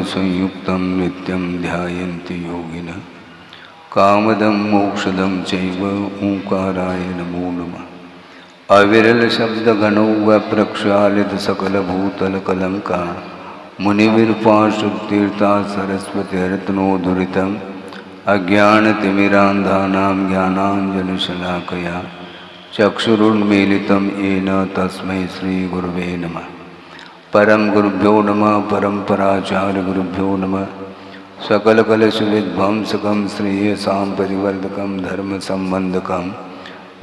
संयुक्तं नित्यं ध्यायन्ति योगिनः कामदं मोक्षदं चैव ओंकाराय नमो नमः। अविरल शब्द गणौ प्रक्षालित सकल भूतल कलंका मुनिविरूपाशुतीर्था सरस्वतीर्तनोद्धुरितम् अज्ञानतिमिरान्धानां ज्ञानाञ्जनशलाकया चक्षुरुन्मीलितं येन तस्मै श्रीगुरुवे नमः। परम गुरुभ्यो नमः। परम्पराचार्य गुरुभ्यो नमः। सकलकलशविध्वंसकं श्रेयसां परिवर्धकं धर्म संबंधकं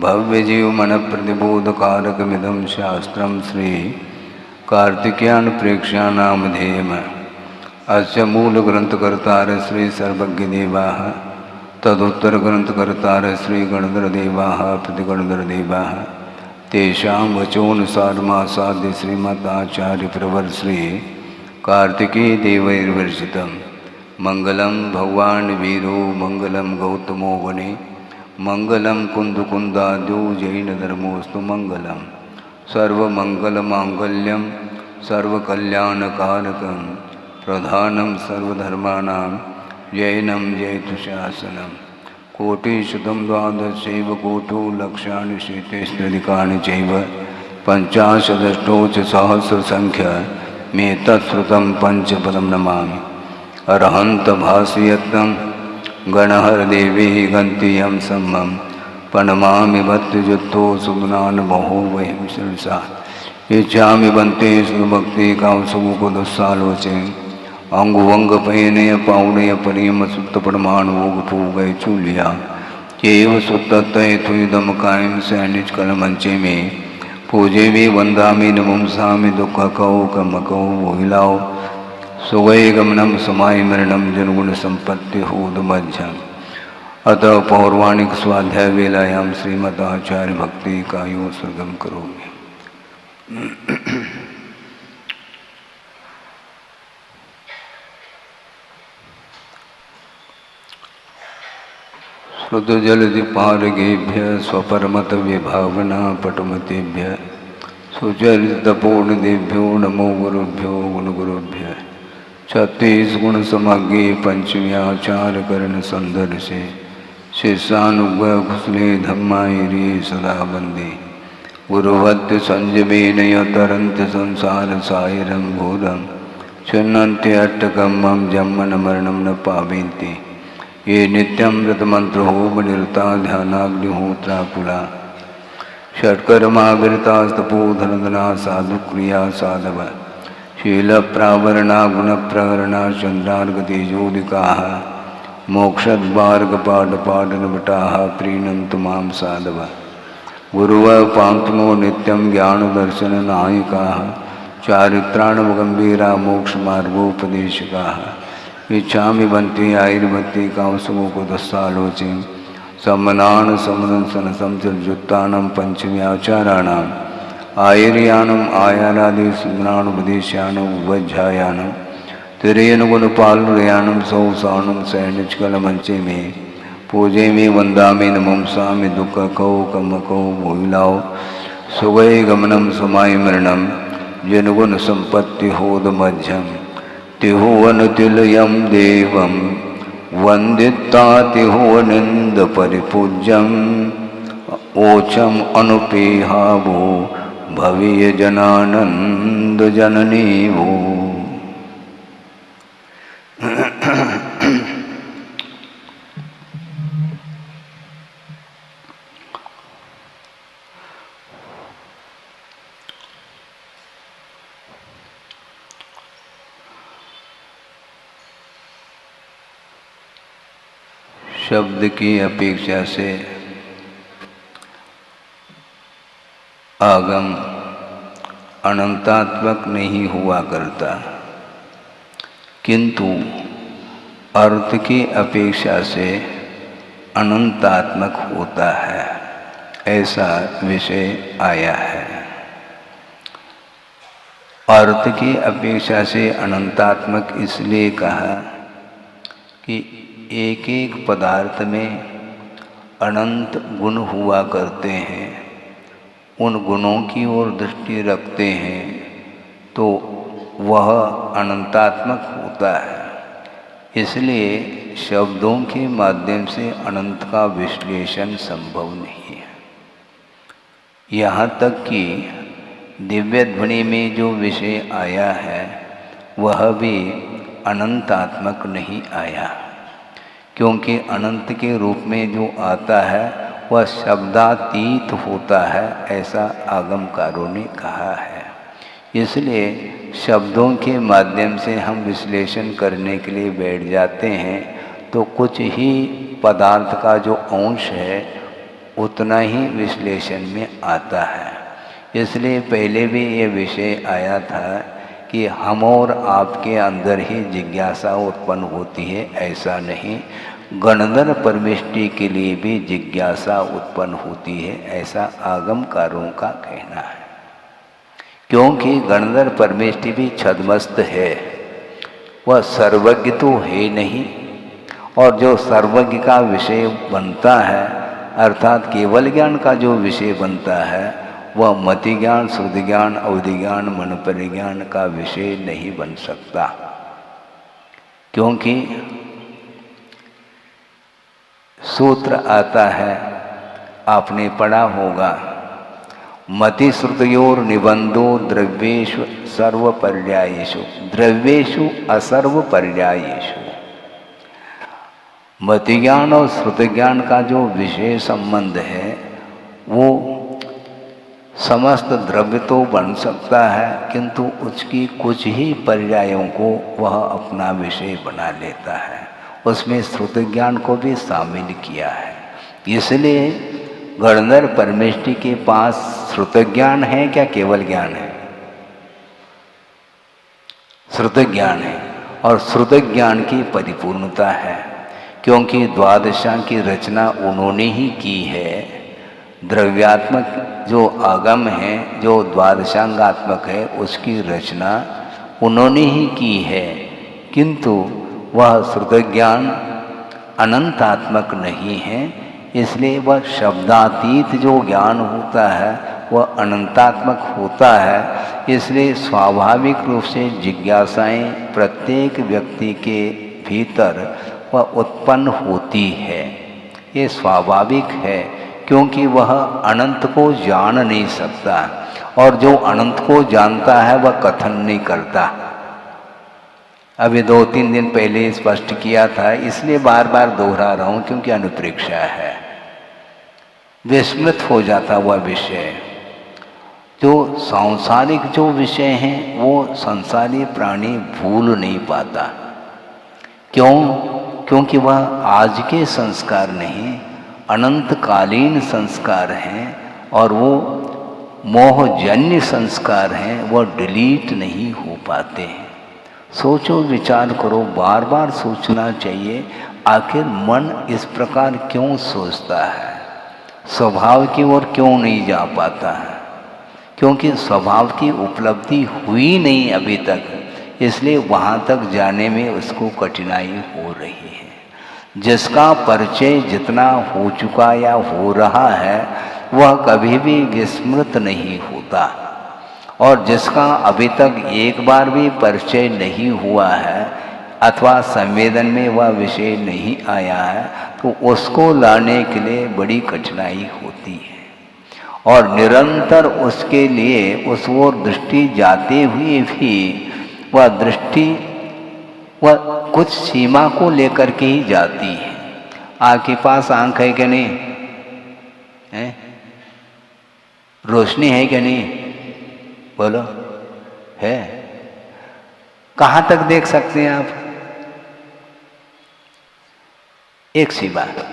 भव्यजीवमनप्रतिबोधकारकमिदं शास्त्रं श्री कार्तिकेयान प्रेक्ष्यानामधेयम्। अस्य मूलग्रंथकर्तार श्री सर्वज्ञदेवाः तदुत्तरग्रंथकर्तार श्री गणधरदेवाः प्रतिगणधरदेवाः तेषां वचोनुसारमासाद्य श्रीमदाचार्यप्रवर श्री कार्तिकेय देवैर्वर्षितं मंगलं भगवान् वीरो मंगलं गौतमो वने मंगलं कुन्दकुन्दाद्यो जैनधर्मोऽस्तु मंगलं सर्वमंगलमांगल्यं सर्वकल्याणकारकं प्रधानं सर्वधर्माणां जैनं जयतुशासनं कोटिशतं द्वादशैव कोटो लक्षाणि शेतेष्टधिकानि चैव पञ्चाशदष्टोच सहस्रसङ्ख्या मे तत्श्रुतं पञ्चपदं नमामि। अरहन्त भासयत्तं गणहरदेवी गन्तियं सम्मं प्रणमामि भक्तियुक्तो सुगुणान् बहो वयं शिरसा इच्छामि बन्ते सुभक्ति कांसुमुकुदस्सालोचे अंगुवंग पयनय पावनय परियम सुत्त प्रमाण वोग पूगय चूलिया केव सुत्तय तुदम कायम सैनिज कल मंचे में पूजे भी वंदामि नमुंसामि दुख कौ कम कौ वोहिलाओ सुगय गमनम समाय मरणम जनगुण संपत्ति होद मध्यम। अतः पौर्वाणिक स्वाध्याय वेलायाम श्रीमदाचार्य भक्ति का यो सर्गम करोगे। श्रुतजलधिपारगेभ्य स्वपरमत विभावना पटुमतेभ्य सुचरितपूर्णदेभ्यो नमो गुरुभ्यो गुणगुरुभ्य। छत्तीस गुण समग्रे पंचम्याचार करण संदर्शे शिष्यानुग्रह कुशले धम्मायिरे सदा वंदे गुरुवत्त संजमेनय तरंत संसार सायरं घोरं चिन्नन्ति अट्टकं मम जन्मन मरणं न पावेन्ति ये नित्यं व्रतमंत्र होम निरता ध्यानाग्निहोत्राकुला षट्कर्माविरतास्तपोधनदना साधुक्रिया साधव शील प्रावरणा गुणप्रहरणा चंद्रार्गतेजोदिकाः मोक्षद्वार्गपाठपाठनभटाः प्रीणन्तु मां साधव गुरुवः पान्तुनो नित्यं ज्ञानदर्शननायकाः चारित्राणवगम्भीरा मोक्षमार्गोपदेशकाः इच्छामि बन्ति आयुर्मति कांसुमुकुदस्सालोचे सम्मनान समनसन समचलजुत्तानं पंचम्याचाराणाम् आयर्यानम् आयारादि सुगुणानुपदेशानम् उपध्यायानं तिरेनुगुणपालुरयानं सौसानं सैनिचकलमंचे में पूजे में वंदामि नमंसामि दुख कौ कम कौ भोइलाओ सुगय गमनम समाय मरणम जनगुण संपत्ति होद मध्यम तिहुवनुतिलयं देवं वंदिता तिहुवनिंद परिपूज्यम ओचम अनुपेहावो भवीय जनानंद जननी वो। शब्द की अपेक्षा से आगम अनंतात्मक नहीं हुआ करता, किंतु अर्थ की अपेक्षा से अनंतात्मक होता है, ऐसा विषय आया है। अर्थ की अपेक्षा से अनंतात्मक इसलिए कहा कि एक एक पदार्थ में अनंत गुण हुआ करते हैं। उन गुणों की ओर दृष्टि रखते हैं तो वह अनंतात्मक होता है। इसलिए शब्दों के माध्यम से अनंत का विश्लेषण संभव नहीं है। यहाँ तक कि दिव्य ध्वनि में जो विषय आया है वह भी अनंतात्मक नहीं आया, क्योंकि अनंत के रूप में जो आता है वह शब्दातीत होता है, ऐसा आगमकारों ने कहा है। इसलिए शब्दों के माध्यम से हम विश्लेषण करने के लिए बैठ जाते हैं तो कुछ ही पदार्थ का जो अंश है उतना ही विश्लेषण में आता है। इसलिए पहले भी ये विषय आया था कि हम और आपके अंदर ही जिज्ञासा उत्पन्न होती है, ऐसा नहीं, गणधर परमेष्टि के लिए भी जिज्ञासा उत्पन्न होती है, ऐसा आगमकारों का कहना है। क्योंकि गणधर परमेष्टि भी छद्मस्त है, वह सर्वज्ञ तो है नहीं, और जो सर्वज्ञ का विषय बनता है अर्थात केवल ज्ञान का जो विषय बनता है वह मति ज्ञान, श्रुति ज्ञान, अवधि ज्ञान, मन परिज्ञान का विषय नहीं बन सकता। क्योंकि सूत्र आता है, आपने पढ़ा होगा, मति श्रुतयोर निबंधो द्रव्येषु सर्वपर्यायेषु, द्रव्येषु असर्वपर्यायेषु। मति ज्ञान और श्रुति ज्ञान का जो विषय संबंध है वो समस्त द्रव्य तो बन सकता है, किंतु उसकी कुछ ही पर्यायों को वह अपना विषय बना लेता है। उसमें श्रुति ज्ञान को भी शामिल किया है। इसलिए गणधर परमेष्टि के पास श्रुति ज्ञान है क्या केवल ज्ञान है? श्रुति ज्ञान है, और श्रुति ज्ञान की परिपूर्णता है, क्योंकि द्वादशांग की रचना उन्होंने ही की है। द्रव्यात्मक जो आगम है, जो द्वादशांगात्मक है, उसकी रचना उन्होंने ही की है, किंतु वह श्रुति ज्ञान अनंतात्मक नहीं है। इसलिए वह शब्दातीत जो ज्ञान होता है वह अनंतात्मक होता है। इसलिए स्वाभाविक रूप से जिज्ञासाएं प्रत्येक व्यक्ति के भीतर वह उत्पन्न होती है। ये स्वाभाविक है, क्योंकि वह अनंत को जान नहीं सकता, और जो अनंत को जानता है वह कथन नहीं करता। अभी 2-3 दिन पहले स्पष्ट किया था, इसलिए बार बार दोहरा रहा हूँ, क्योंकि अनुप्रेक्षा है। विस्मृत हो जाता वह विषय। जो सांसारिक जो विषय हैं वो संसारी प्राणी भूल नहीं पाता। क्यों? क्योंकि वह आज के संस्कार नहीं, अनंतकालीन संस्कार हैं, और वो मोहजन्य संस्कार हैं, वह डिलीट नहीं हो पाते हैं। सोचो, विचार करो, बार बार सोचना चाहिए, आखिर मन इस प्रकार क्यों सोचता है, स्वभाव की ओर क्यों नहीं जा पाता है? क्योंकि स्वभाव की उपलब्धि हुई नहीं अभी तक, इसलिए वहाँ तक जाने में उसको कठिनाई हो रही है। जिसका परिचय जितना हो चुका या हो रहा है वह कभी भी विस्मृत नहीं होता, और जिसका अभी तक एक बार भी परिचय नहीं हुआ है अथवा संवेदन में वह विषय नहीं आया है, तो उसको लाने के लिए बड़ी कठिनाई होती है। और निरंतर उसके लिए उस ओर दृष्टि जाते हुए भी वह दृष्टि वह कुछ सीमा को लेकर के ही जाती है। आपके पास आंख है कि नहीं है? रोशनी है कि नहीं? बोलो, है? कहाँ तक देख सकते हैं आप? एक सी बात,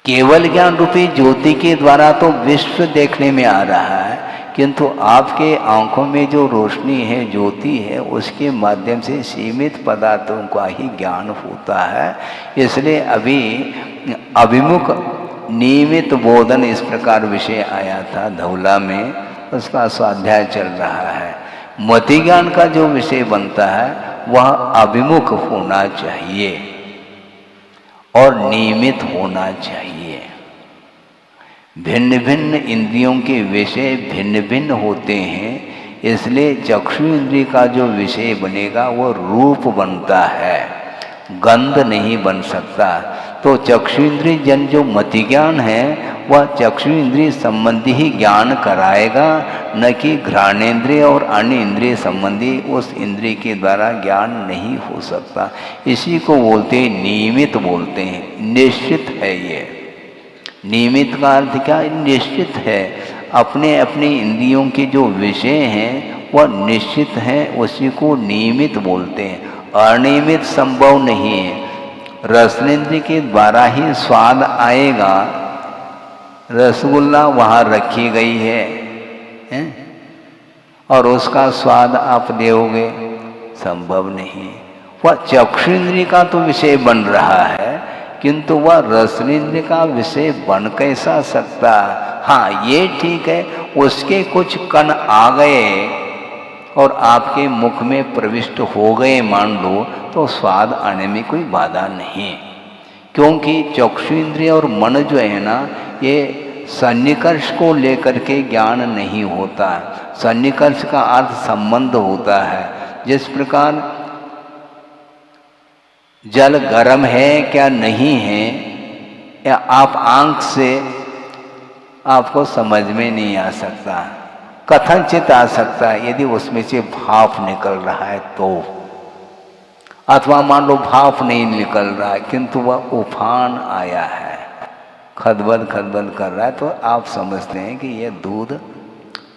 केवल ज्ञान रूपी ज्योति के द्वारा तो विश्व देखने में आ रहा है, किंतु आपके आंखों में जो रोशनी है, ज्योति है, उसके माध्यम से सीमित पदार्थों का ही ज्ञान होता है। इसलिए अभी अभिमुख नियमित बोधन इस प्रकार विषय आया था धौला में, उसका स्वाध्याय चल रहा है। मति ज्ञान का जो विषय बनता है वह अभिमुख होना चाहिए और नियमित होना चाहिए। भिन्न भिन्न इंद्रियों के विषय भिन्न भिन्न होते हैं, इसलिए चक्षु इंद्रिय का जो विषय बनेगा वो रूप बनता है, गंध नहीं बन सकता। तो चक्षु इंद्रिय जन जो मति ज्ञान है वह चक्षु इंद्रिय संबंधी ही ज्ञान कराएगा, न कि घ्राणेन्द्रिय और अन्य इंद्रिय संबंधी उस इंद्रिय के द्वारा ज्ञान नहीं हो सकता। इसी को बोलते हैं नियमित, बोलते हैं निश्चित है। ये नियमित का अर्थ क्या? निश्चित है। अपने अपने इंद्रियों के जो विषय हैं वह निश्चित हैं, उसी को नियमित बोलते हैं। अनियमित संभव नहीं है। रसनेन्द्रिय के द्वारा ही स्वाद आएगा। रसगुल्ला वहाँ रखी गई है और उसका स्वाद आप देओगे, संभव नहीं। वह चक्षु इंद्रिय का तो विषय बन रहा है, किंतु वह रसनेन्द्रिय का विषय बन कैसा सकता? हाँ, ये ठीक है, उसके कुछ कण आ गए और आपके मुख में प्रविष्ट हो गए मान लो, तो स्वाद आने में कोई बाधा नहीं। क्योंकि चक्षु इंद्रिय और मन जो है ना, ये सन्निकर्ष को लेकर के ज्ञान नहीं होता। सन्निकर्ष का अर्थ संबंध होता है। जिस प्रकार जल गर्म है क्या नहीं है, या आप आंख से आपको समझ में नहीं आ सकता, कथनचित आ सकता है यदि उसमें से भाप निकल रहा है तो, अथवा मान लो भाप नहीं निकल रहा है किंतु वह उफान आया है, खदबद खदबद कर रहा है, तो आप समझते हैं कि यह दूध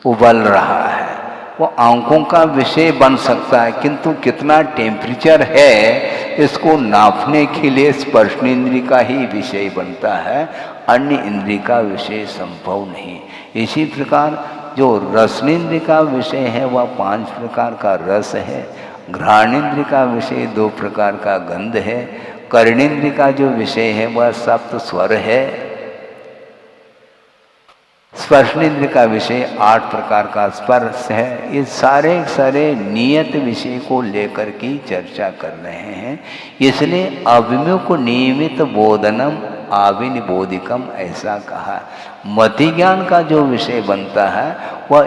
उबल रहा है। वो आंखों का विषय बन सकता है, किंतु कितना टेम्परेचर है इसको नापने के लिए स्पर्शेंद्रिय का ही विषय बनता है, अन्य इंद्रिय का विषय संभव नहीं। इसी प्रकार जो रसनेन्द्रिय का विषय है वह 5 प्रकार का रस है, घ्राणेन्द्रिय का विषय 2 प्रकार का गंध है, कर्णेन्द्रिय का जो विषय है वह 7 स्वर है, स्पर्शेंद्रिय का विषय 8 प्रकार का स्पर्श है। ये सारे नियत विषय को लेकर की चर्चा कर रहे हैं। इसलिए अविमुख नियमित बोधनम आविनिबोधिकम ऐसा कहा। मति ज्ञान का जो विषय बनता है वह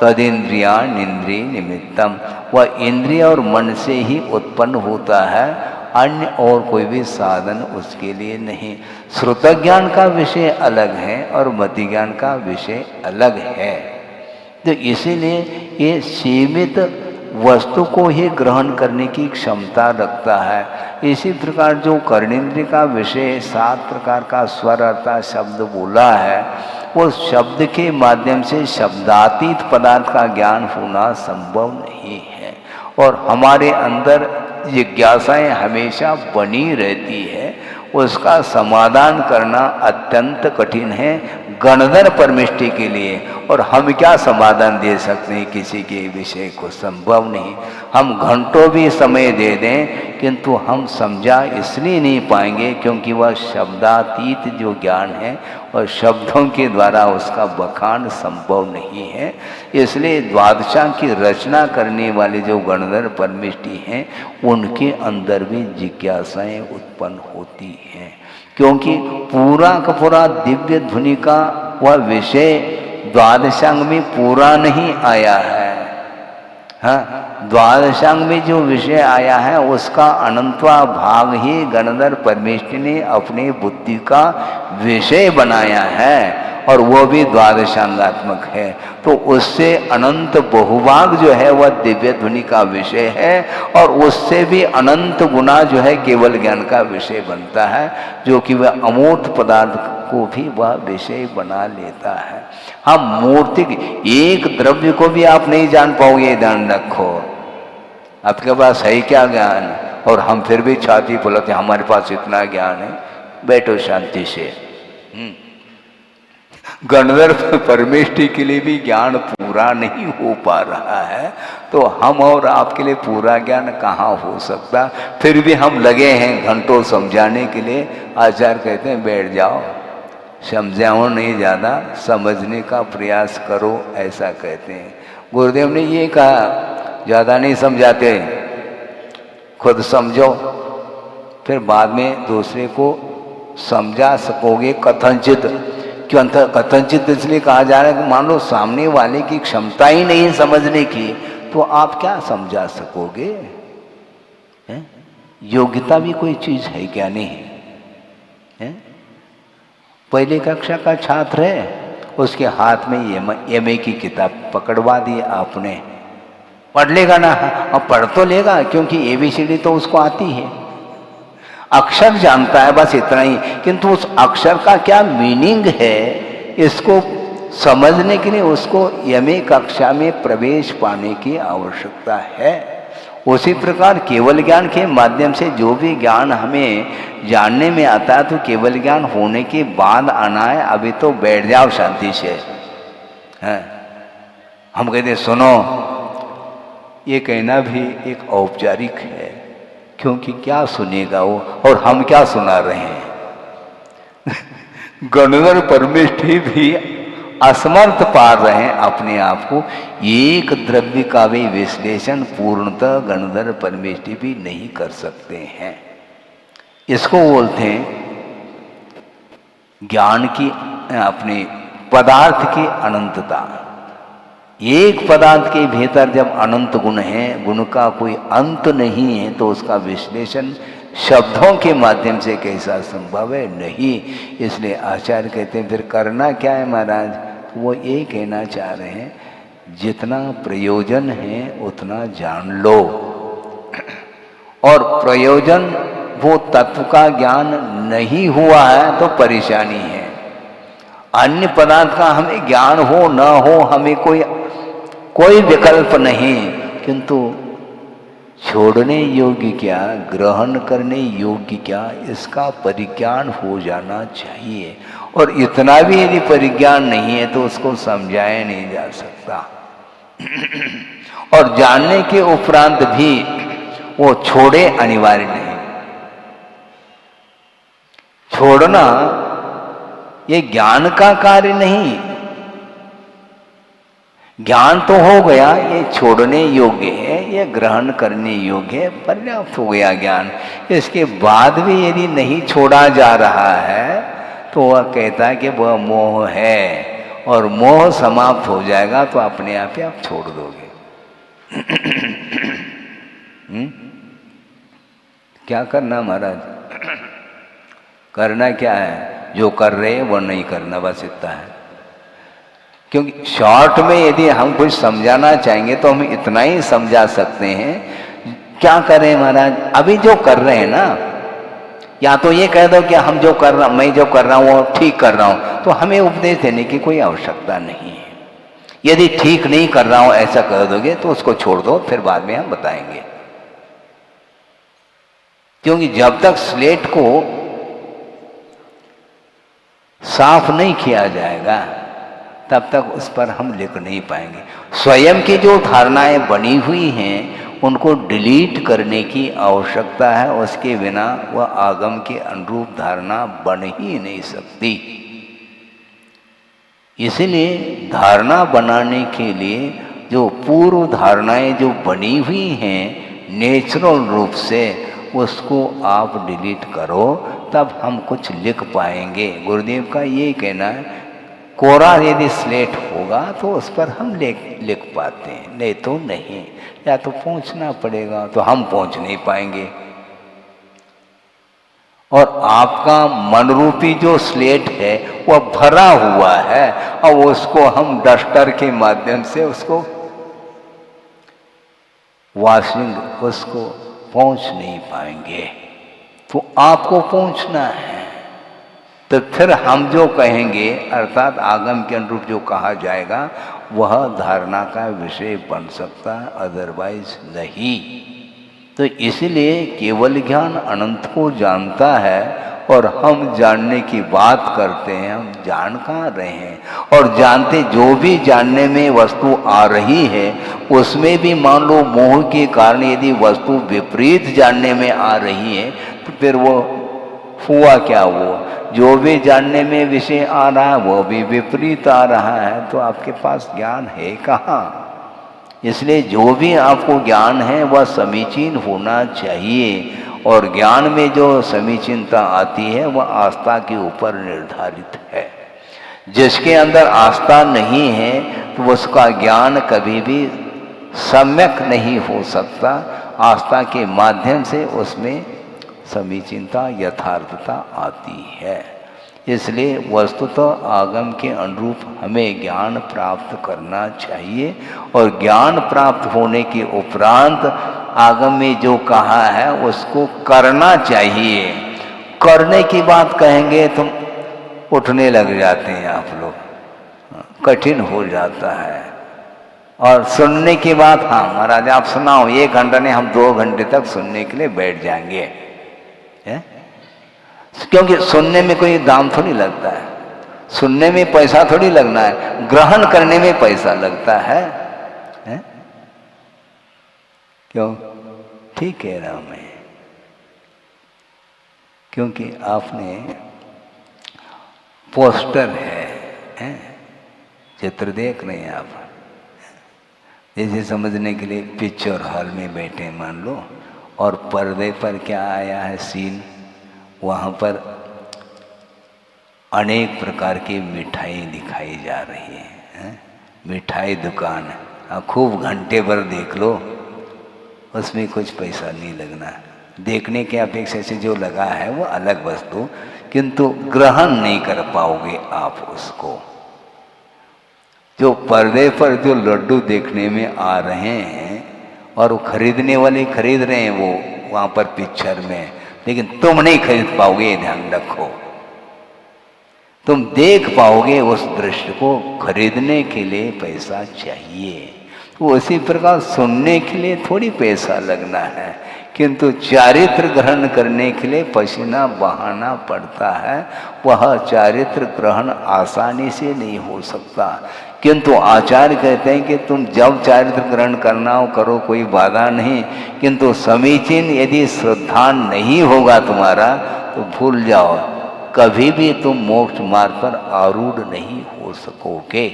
तदिंद्रियान इंद्रिय निमित्तम, वह इंद्रिय और मन से ही उत्पन्न होता है, अन्य और कोई भी साधन उसके लिए नहीं। श्रुत ज्ञान का विषय अलग है और मति ज्ञान का विषय अलग है। तो इसीलिए ये सीमित वस्तु को ही ग्रहण करने की क्षमता रखता है। इसी प्रकार जो कर्णेन्द्रिय का विषय 7 प्रकार का स्वर अर्थात शब्द बोला है, वो शब्द के माध्यम से शब्दातीत पदार्थ का ज्ञान होना संभव नहीं है। और हमारे अंदर जिज्ञासाएं हमेशा बनी रहती है, उसका समाधान करना अत्यंत कठिन है गणधर परमिष्टि के लिए। और हम क्या समाधान दे सकते हैं किसी के विषय को? संभव नहीं। हम घंटों भी समय दे दें किंतु हम समझा इसलिए नहीं पाएंगे क्योंकि वह शब्दातीत जो ज्ञान है और शब्दों के द्वारा उसका बखान संभव नहीं है। इसलिए द्वादशा की रचना करने वाले जो गणधर परमिष्टि हैं उनके अंदर भी जिज्ञासाएं उत्पन्न होती हैं, क्योंकि पूरा का पूरा दिव्य ध्वनि का वह विषय द्वादशांग में पूरा नहीं आया है। हाँ, द्वादशांग में जो विषय आया है उसका अनंतवा भाग ही गणधर परमेष्टि ने अपनी बुद्धि का विषय बनाया है और वो भी द्वादशांगात्मक है। तो उससे अनंत बहुभाग जो है वह दिव्य ध्वनि का विषय है और उससे भी अनंत गुना जो है केवल ज्ञान का विषय बनता है, जो कि वह अमूर्त पदार्थ को भी वह विषय बना लेता है। हम मूर्तिक एक द्रव्य को भी आप नहीं जान पाओगे, ध्यान रखो। आपके पास है क्या ज्ञान? और हम फिर भी छाती फुलाते हमारे पास इतना ज्ञान है। बैठो शांति से। गणधर परमेष्टि के लिए भी ज्ञान पूरा नहीं हो पा रहा है, तो हम और आपके लिए पूरा ज्ञान कहाँ हो सकता? फिर भी हम लगे हैं घंटों समझाने के लिए। आचार्य कहते हैं बैठ जाओ, समझाओ नहीं, ज़्यादा समझने का प्रयास करो, ऐसा कहते हैं। गुरुदेव ने ये कहा ज़्यादा नहीं समझाते, खुद समझो, फिर बाद में दूसरे को समझा सकोगे कथनचित। क्यों कथनचित इसलिए कहा जा रहा है कि मान लो सामने वाले की क्षमता ही नहीं है समझने की, तो आप क्या समझा सकोगे? है? योग्यता भी कोई चीज है क्या? नहीं है? पहली कक्षा का छात्र है, उसके हाथ में एमए की किताब पकड़वा दी आपने, पढ़ लेगा ना? अब पढ़ तो लेगा, क्योंकि एबीसीडी तो उसको आती है, अक्षर जानता है, बस इतना ही। किंतु उस अक्षर का क्या मीनिंग है, इसको समझने के लिए उसको एमए कक्षा में प्रवेश पाने की आवश्यकता है। उसी प्रकार केवल ज्ञान के माध्यम से जो भी ज्ञान हमें जानने में आता है, तो केवल ज्ञान होने के बाद आना है। अभी तो बैठ जाओ शांति से, है? हम कहते सुनो, ये कहना भी एक औपचारिक है, क्योंकि क्या सुनेगा वो, और हम क्या सुना रहे हैं? गणधर परमेष्ठी भी असमर्थ पा रहे हैं अपने आप को। एक द्रव्य का भी विश्लेषण पूर्णतः गणधर परमेष्ठी भी नहीं कर सकते हैं। इसको बोलते हैं ज्ञान की, अपने पदार्थ की अनंतता। एक पदार्थ के भीतर जब अनंत गुण है, गुण का कोई अंत नहीं है, तो उसका विश्लेषण शब्दों के माध्यम से कैसा संभव है? नहीं। इसलिए आचार्य कहते हैं फिर करना क्या है महाराज? वो ये कहना चाह रहे हैं, जितना प्रयोजन है उतना जान लो, और प्रयोजन वो तत्व का ज्ञान नहीं हुआ है तो परेशानी है। अन्य पदार्थ का हमें ज्ञान हो न हो, हमें कोई विकल्प नहीं, किंतु छोड़ने योग्य क्या, ग्रहण करने योग्य क्या, इसका परिज्ञान हो जाना चाहिए। और इतना भी यदि परिज्ञान नहीं है तो उसको समझाया नहीं जा सकता। और जानने के उपरांत भी वो छोड़े अनिवार्य नहीं। छोड़ना ये ज्ञान का कार्य नहीं। ज्ञान तो हो गया, ये छोड़ने योग्य है, ये ग्रहण करने योग्य है, पर्याप्त हो गया ज्ञान। इसके बाद भी यदि नहीं छोड़ा जा रहा है तो वह कहता है कि वह मोह है, और मोह समाप्त हो जाएगा तो अपने आप ही आप छोड़ दोगे। क्या करना महाराज? करना क्या है? जो कर रहे हैं वो नहीं करना, बस इतना है। क्योंकि शॉर्ट में यदि हम कुछ समझाना चाहेंगे तो हम इतना ही समझा सकते हैं। क्या करें महाराज? अभी जो कर रहे हैं ना, या तो ये कह दो कि हम जो कर रहा, मैं जो कर रहा हूँ वो ठीक कर रहा हूँ, तो हमें उपदेश देने की कोई आवश्यकता नहीं है। यदि ठीक नहीं कर रहा हूँ ऐसा कह दोगे तो उसको छोड़ दो, फिर बाद में हम बताएंगे। क्योंकि जब तक स्लेट को साफ नहीं किया जाएगा तब तक उस पर हम लिख नहीं पाएंगे। स्वयं की जो धारणाएं बनी हुई हैं उनको डिलीट करने की आवश्यकता है, उसके बिना वह आगम के अनुरूप धारणा बन ही नहीं सकती। इसलिए धारणा बनाने के लिए जो पूर्व धारणाएं जो बनी हुई हैं नेचुरल रूप से, उसको आप डिलीट करो, तब हम कुछ लिख पाएंगे। गुरुदेव का ये कहना है, कोरा यदि स्लेट होगा तो उस पर हम लिख पाते हैं, नहीं तो नहीं। या तो पहुंचना पड़ेगा, तो हम पहुंच नहीं पाएंगे। और आपका मनरूपी जो स्लेट है वह भरा हुआ है, और उसको हम डस्टर के माध्यम से उसको वॉशिंग, उसको पहुंच नहीं पाएंगे। तो आपको पहुंचना है। तो फिर हम जो कहेंगे, अर्थात आगम के अनुरूप जो कहा जाएगा, वह धारणा का विषय बन सकता है, अदरवाइज नहीं। तो इसलिए केवल ज्ञान अनंत को जानता है, और हम जानने की बात करते हैं। हम जान कहाँ रहे हैं? और जानते, जो भी जानने में वस्तु आ रही है उसमें भी मान लो मोह के कारण यदि वस्तु विपरीत जानने में आ रही है, तो फिर वो हुआ क्या? वो जो भी जानने में विषय आ रहा है वो भी विपरीत आ रहा है, तो आपके पास ज्ञान है कहाँ? इसलिए जो भी आपको ज्ञान है वह समीचीन होना चाहिए, और ज्ञान में जो समीचीनता आती है वह आस्था के ऊपर निर्धारित है। जिसके अंदर आस्था नहीं है तो उसका ज्ञान कभी भी सम्यक नहीं हो सकता। आस्था के माध्यम से उसमें समीचीनता यथार्थता आती है। इसलिए वस्तुतः आगम के अनुरूप हमें ज्ञान प्राप्त करना चाहिए और ज्ञान प्राप्त होने के उपरांत आगम में जो कहा है उसको करना चाहिए। करने की बात कहेंगे तो उठने लग जाते हैं आप लोग, कठिन हो जाता है। और सुनने की बात, हाँ महाराज आप सुनाओ, 1 घंटा नहीं हम 2 घंटे तक सुनने के लिए बैठ जाएंगे है? क्योंकि सुनने में कोई दाम थोड़ी लगता है, सुनने में पैसा थोड़ी लगना है, ग्रहण करने में पैसा लगता है? क्यों? ठीक कह रहा हूं मैं, क्योंकि आपने पोस्टर है? चित्र देख रहे हैं आप, जैसे समझने के लिए पिक्चर हॉल में बैठे मान लो, और पर्दे पर क्या आया है सीन, वहाँ पर अनेक प्रकार की मिठाई दिखाई जा रही है? मिठाई दुकान, खूब घंटे भर देख लो, उसमें कुछ पैसा नहीं लगना। देखने के अपेक्षा से जो लगा है वो अलग वस्तु, किंतु ग्रहण नहीं कर पाओगे आप उसको। जो पर्दे पर जो लड्डू देखने में आ रहे हैं और वो खरीदने वाले खरीद रहे हैं वो वहाँ पर पिक्चर में, लेकिन तुम नहीं खरीद पाओगे, ये ध्यान रखो। तुम देख पाओगे उस दृश्य को, खरीदने के लिए पैसा चाहिए। तो उसी प्रकार सुनने के लिए थोड़ी पैसा लगना है, किंतु चारित्र ग्रहण करने के लिए पसीना बहाना पड़ता है। वह चारित्र ग्रहण आसानी से नहीं हो सकता, किंतु आचार्य कहते हैं कि तुम जब चारित्र ग्रहण करना हो करो, कोई बाधा नहीं, किंतु समीचीन यदि श्रद्धा नहीं होगा तुम्हारा तो भूल जाओ, कभी भी तुम मोक्ष मार्ग पर आरूढ़ नहीं हो सकोगे।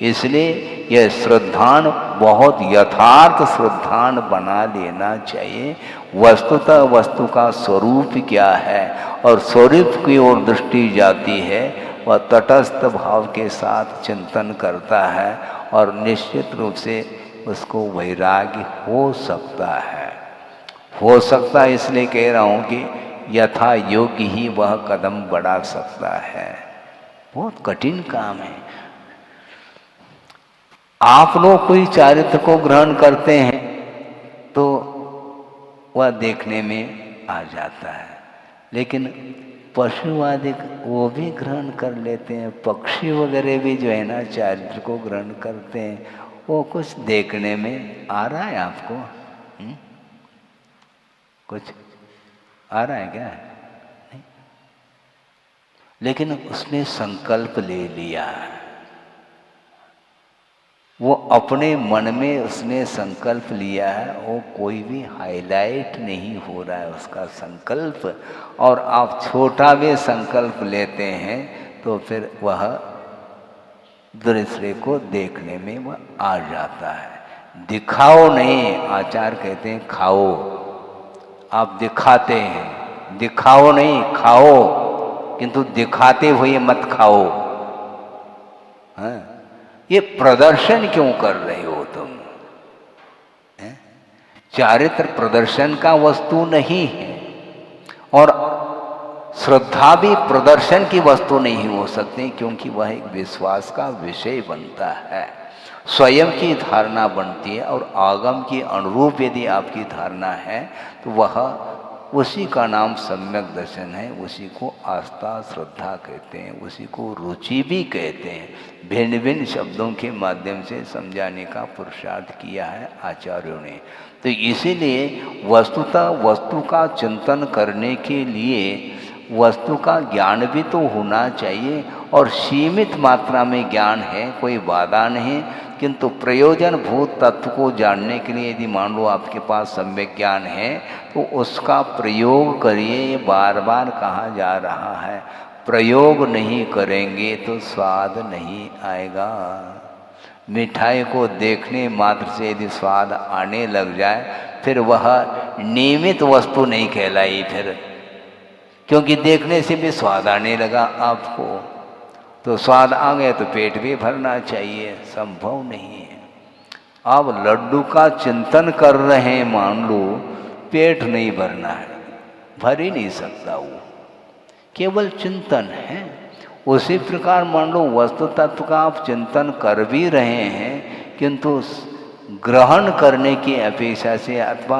इसलिए यह श्रद्धान बहुत यथार्थ श्रद्धान बना लेना चाहिए। वस्तुतः वस्तु का स्वरूप क्या है और स्वरूप की ओर दृष्टि जाती है, वह तटस्थ भाव के साथ चिंतन करता है और निश्चित रूप से उसको वैराग्य हो सकता है। हो सकता है इसलिए कह रहा हूँ कि यथा योग्य ही वह कदम बढ़ा सकता है। बहुत कठिन काम है। आप लोग कोई चारित्र को ग्रहण करते हैं तो वह देखने में आ जाता है, लेकिन पशु आदि वो भी ग्रहण कर लेते हैं, पक्षी वगैरह भी जो है ना चारित्र को ग्रहण करते हैं। वो कुछ देखने में आ रहा है आपको? कुछ आ रहा है क्या? नहीं। लेकिन उसने संकल्प ले लिया, वो अपने मन में उसने संकल्प लिया है, वो कोई भी हाईलाइट नहीं हो रहा है उसका संकल्प। और आप छोटा भी संकल्प लेते हैं तो फिर वह दूसरे को देखने में वह आ जाता है। दिखाओ नहीं, आचार्य कहते हैं खाओ। आप दिखाते हैं, दिखाओ नहीं खाओ, किंतु दिखाते हुए मत खाओ। हाँ, ये प्रदर्शन क्यों कर रहे हो तुम? चारित्र प्रदर्शन का वस्तु नहीं है और श्रद्धा भी प्रदर्शन की वस्तु नहीं हो सकती, क्योंकि वह एक विश्वास का विषय बनता है, स्वयं की धारणा बनती है। और आगम के अनुरूप यदि आपकी धारणा है तो वह उसी का नाम सम्यक दर्शन है, उसी को आस्था श्रद्धा कहते हैं, उसी को रुचि भी कहते हैं। भिन्न भिन्न शब्दों के माध्यम से समझाने का पुरुषार्थ किया है आचार्यों ने। तो इसीलिए वस्तुतः वस्तु का चिंतन करने के लिए वस्तु का ज्ञान भी तो होना चाहिए, और सीमित मात्रा में ज्ञान है, कोई बाधा नहीं। किंतु प्रयोजन भूत तत्व को जानने के लिए यदि मान लो आपके पास सम्यक ज्ञान है तो उसका प्रयोग करिए। ये बार बार कहा जा रहा है, प्रयोग नहीं करेंगे तो स्वाद नहीं आएगा। मिठाई को देखने मात्र से यदि स्वाद आने लग जाए फिर वह नियमित वस्तु नहीं कहलाई फिर, क्योंकि देखने से भी स्वाद आने लगा आपको। तो स्वाद आ गया तो पेट भी भरना चाहिए, संभव नहीं है। आप लड्डू का चिंतन कर रहे हैं, मान लो पेट नहीं भरना है, भर ही नहीं सकता, वो केवल चिंतन है। उसी प्रकार मान लो वस्तु तत्व का आप चिंतन कर भी रहे हैं, किंतु ग्रहण करने की अपेक्षा से अथवा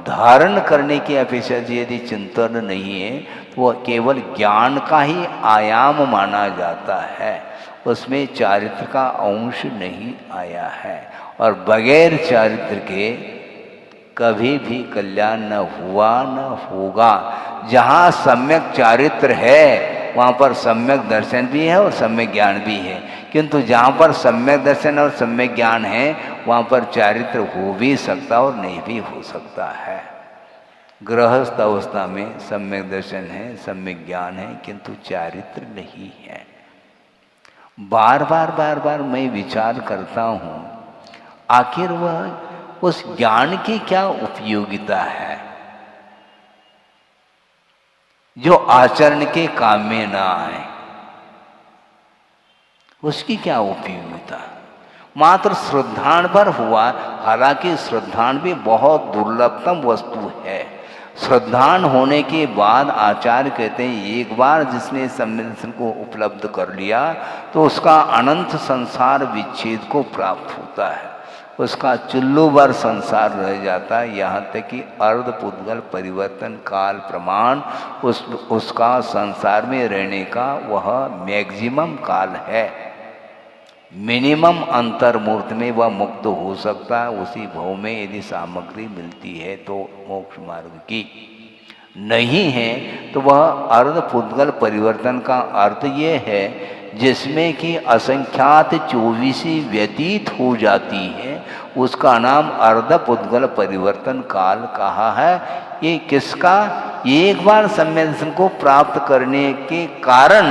धारण करने की अपेक्षा से यदि चिंतन नहीं है तो वह केवल ज्ञान का ही आयाम माना जाता है, उसमें चारित्र का अंश नहीं आया है। और बगैर चारित्र के कभी भी कल्याण न हुआ न होगा। जहाँ सम्यक चारित्र है वहाँ पर सम्यक दर्शन भी है और सम्यक ज्ञान भी है, किंतु जहाँ पर सम्यक दर्शन और सम्यक ज्ञान है वहाँ पर चारित्र हो भी सकता और नहीं भी हो सकता है। गृहस्थ अवस्था में सम्यक दर्शन है, सम्यक ज्ञान है, किंतु चारित्र नहीं है। बार बार मैं विचार करता हूँ, आखिर वह उस ज्ञान की क्या उपयोगिता है जो आचरण के काम में ना आए? उसकी क्या उपयोगिता? मात्र श्रद्धान पर हुआ, हालांकि श्रद्धान भी बहुत दुर्लभतम वस्तु है। श्रद्धान होने के बाद आचार्य कहते हैं एक बार जिसने सम्मिलन को उपलब्ध कर लिया तो उसका अनंत संसार विच्छेद को प्राप्त होता है, उसका चुल्लू भर संसार रह जाता है, यहाँ तक कि अर्ध पुद्गल परिवर्तन काल प्रमाण उसका संसार में रहने का वह मैक्सिमम काल है। मिनिमम अंतर्मूर्त में वह मुक्त हो सकता है उसी भव में, यदि सामग्री मिलती है तो मोक्ष मार्ग की, नहीं है तो वह अर्ध पुद्गल परिवर्तन का अर्थ ये है जिसमें कि असंख्यात 24 व्यतीत हो जाती है, उसका नाम अर्ध पुद्गल परिवर्तन काल कहा है। ये किसका? एक बार सम्मेलन को प्राप्त करने के कारण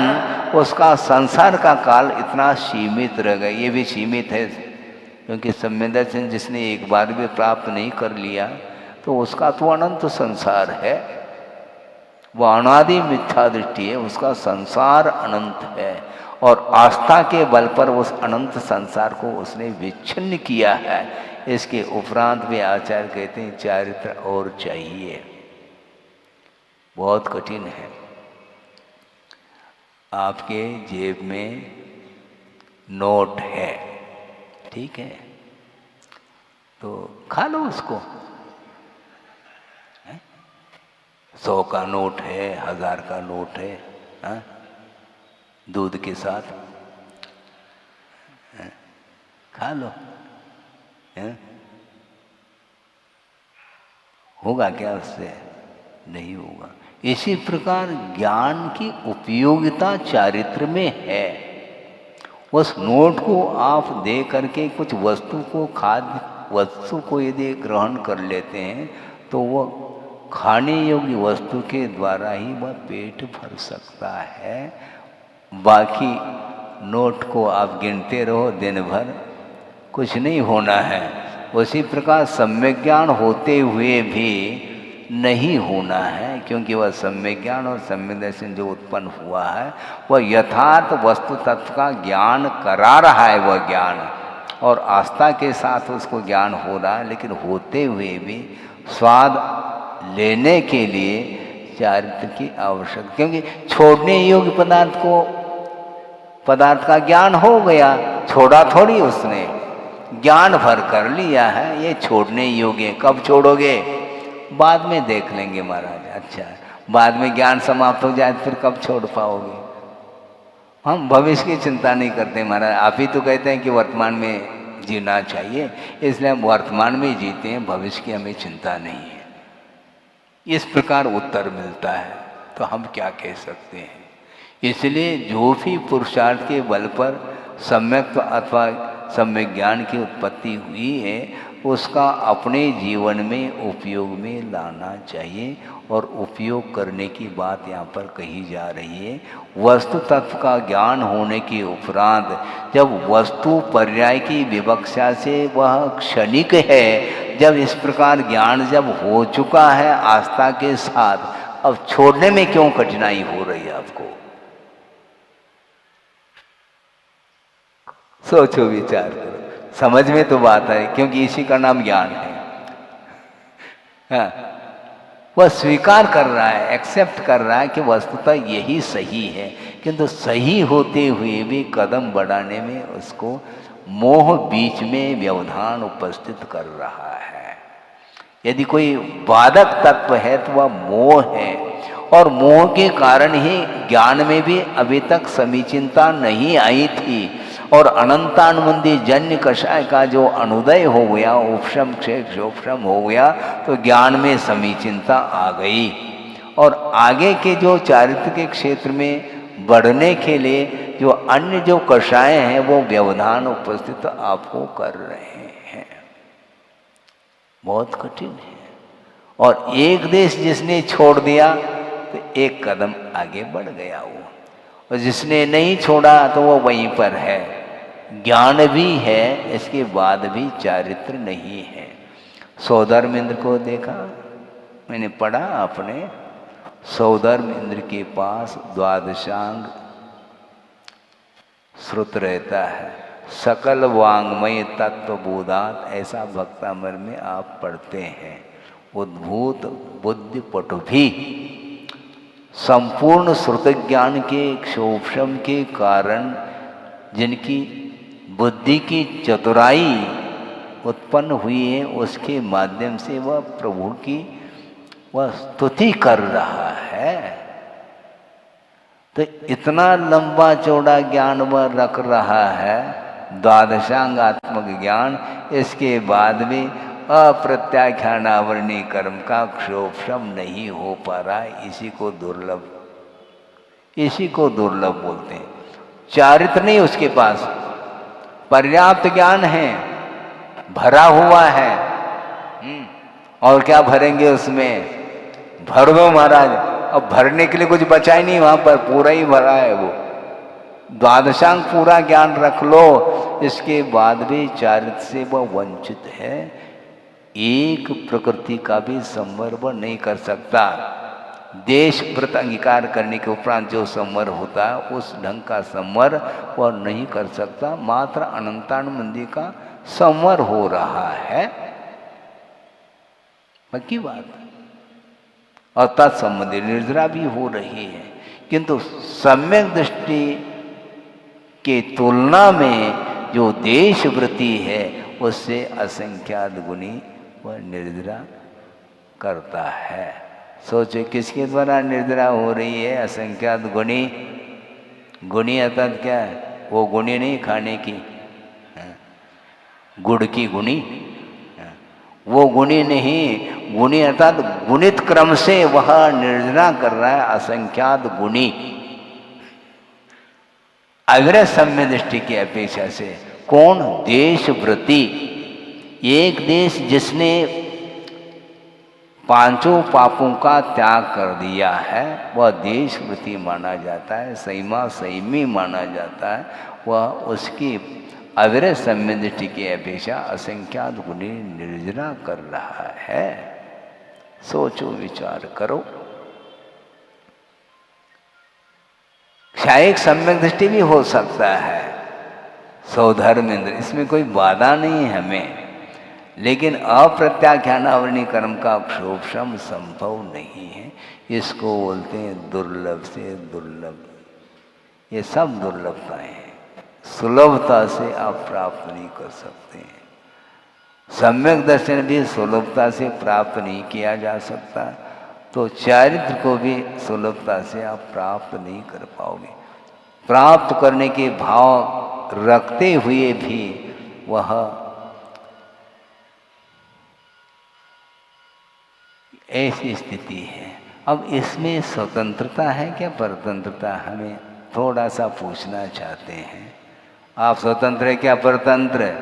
उसका संसार का काल इतना सीमित रह गया। ये भी सीमित है क्योंकि सम्मेलन जिसने एक बार भी प्राप्त नहीं कर लिया तो उसका तो अनंत संसार है, वह अनादि मिथ्या दृष्टि है, उसका संसार अनंत है और आस्था के बल पर उस अनंत संसार को उसने विच्छिन्न किया है। इसके उपरांत भी आचार्य कहते हैं चारित्र और चाहिए, बहुत कठिन है। आपके जेब में नोट है, ठीक है, तो खा लो उसको। 100 का नोट है, 1000 का नोट है, हा? दूध के साथ खा लो, होगा क्या उससे? नहीं होगा। इसी प्रकार ज्ञान की उपयोगिता चारित्र में है। उस नोट को आप दे करके कुछ वस्तु को, खाद्य वस्तु को यदि ग्रहण कर लेते हैं तो वह खाने योग्य वस्तु के द्वारा ही वह पेट भर सकता है। बाकी नोट को आप गिनते रहो दिन भर, कुछ नहीं होना है। उसी प्रकार सम्यक ज्ञान होते हुए भी नहीं होना है, क्योंकि वह सम्यक ज्ञान और सम्यक दर्शन जो उत्पन्न हुआ है वह यथार्थ वस्तु तत्व का ज्ञान करा रहा है, वह ज्ञान और आस्था के साथ उसको ज्ञान हो रहा है, लेकिन होते हुए भी स्वाद लेने के लिए चारित्र की आवश्यकता, क्योंकि छोड़ने योग्य पदार्थ का ज्ञान हो गया, छोड़ा थोड़ी उसने, ज्ञान भर कर लिया है, ये छोड़ने योग्य। कब छोड़ोगे? बाद में देख लेंगे महाराज। अच्छा, बाद में ज्ञान समाप्त हो जाए फिर कब छोड़ पाओगे? हम भविष्य की चिंता नहीं करते महाराज, आप ही तो कहते हैं कि वर्तमान में जीना चाहिए, इसलिए हम वर्तमान में जीते हैं, भविष्य की हमें चिंता नहीं है। इस प्रकार उत्तर मिलता है, तो हम क्या कह सकते हैं? इसलिए जो भी पुरुषार्थ के बल पर सम्यक अथवा सम्यक ज्ञान की उत्पत्ति हुई है उसका अपने जीवन में उपयोग में लाना चाहिए। और उपयोग करने की बात यहाँ पर कही जा रही है। वस्तु तत्व का ज्ञान होने के उपरांत जब वस्तु पर्याय की विवक्षा से वह क्षणिक है, जब इस प्रकार ज्ञान जब हो चुका है आस्था के साथ, अब छोड़ने में क्यों कठिनाई हो रही है आपको? सोचो विचार करो, समझ में तो बात है, क्योंकि इसी का नाम ज्ञान है। हाँ, वह स्वीकार कर रहा है, एक्सेप्ट कर रहा है कि वस्तुतः यही सही है, किंतु सही होते हुए भी कदम बढ़ाने में उसको मोह बीच में व्यवधान उपस्थित कर रहा है। यदि कोई बाधक तत्व है तो वह मोह है, और मोह के कारण ही ज्ञान में भी अभी तक समीचीनता नहीं आई थी, और अनंतानुबंधी जन्य कषाय का जो अनुदय हो गया, उपशम क्षेक्षोपशम हो गया, तो ज्ञान में समीचीनता आ गई। और आगे के जो चारित्र के क्षेत्र में बढ़ने के लिए जो अन्य जो कषाय हैं वो व्यवधान उपस्थित आपको कर रहे हैं। बहुत कठिन है। और एक देश जिसने छोड़ दिया तो एक कदम आगे बढ़ गया वो, और जिसने नहीं छोड़ा तो वो वहीं पर है। ज्ञान भी है, इसके बाद भी चारित्र नहीं है। सौधर्म इंद्र को देखा, मैंने पढ़ा आपने, सौधर्म इंद्र के पास द्वादशांग श्रुत रहता है, सकल वांग्मय तत्वबोधात, ऐसा भक्तामर में आप पढ़ते हैं। उद्भूत बुद्धि पटु भी संपूर्ण श्रुत ज्ञान के क्षोभम के कारण जिनकी बुद्धि की चतुराई उत्पन्न हुई है, उसके माध्यम से वह प्रभु की वह स्तुति कर रहा है। तो इतना लंबा चौड़ा ज्ञान वह रख रहा है, द्वादशांगात्मक ज्ञान, इसके बाद भी अप्रत्याख्यानावरणी कर्म का क्षोभम नहीं हो पा रहा। इसी को दुर्लभ बोलते हैं। चारित्र नहीं उसके पास, पर्याप्त ज्ञान है, भरा हुआ है। और क्या भरेंगे उसमें? भर दो महाराज। अब भरने के लिए कुछ बचा ही नहीं, वहां पर पूरा ही भरा है वो। द्वादशांग पूरा ज्ञान रख लो, इसके बाद भी चारित्र से वह वंचित है। एक प्रकृति का भी संवर वह नहीं कर सकता। देश व्रत अंगीकार करने के उपरांत जो संवर होता है, उस ढंग का संवर वह नहीं कर सकता। मात्र अनंतानुबंधी का संवर हो रहा है, पक्की बात। और तत्संबंधी निर्जरा भी हो रही है, किंतु सम्यक दृष्टि के तुलना में जो देश वृत्ति है, उससे असंख्यात गुणी वह निर्जरा करता है। सोचो किसके द्वारा निर्जरा हो रही है? असंख्यात गुणी। गुणी अर्थात क्या है? वो गुणी नहीं खाने की, गुड़ की गुणी, वो गुणी नहीं। गुणी अर्थात गुणित क्रम से वह निर्जरा कर रहा है, असंख्यात गुणी। अग्र सम्य दृष्टि की अपेक्षा से कौन? देश वृत्ति। एक देश जिसने पांचों पापों का त्याग कर दिया है, वह देश वृत्ति माना जाता है, संयमा संयमी माना जाता है। वह उसकी अविरत सम्य दृष्टि की अपेक्षा असंख्यात गुणी निर्जरा कर रहा है। सोचो विचार करो। क्षायिक सम्यक दृष्टि भी हो सकता है, सौधर्म इंद्र, इसमें कोई बाधा नहीं है हमें। लेकिन अप्रत्याख्यानावरणी कर्म का क्षोभम संभव नहीं है। इसको बोलते हैं दुर्लभ से दुर्लभ। ये सब दुर्लभताएं हैं, सुलभता से आप प्राप्त नहीं कर सकते हैं। सम्यक दर्शन भी सुलभता से प्राप्त नहीं किया जा सकता, तो चारित्र को भी सुलभता से आप प्राप्त नहीं कर पाओगे। प्राप्त करने के भाव रखते हुए भी वह ऐसी स्थिति है। अब इसमें स्वतंत्रता है क्या परतंत्रता? हमें थोड़ा सा पूछना चाहते हैं। आप स्वतंत्र है क्या परतंत्र?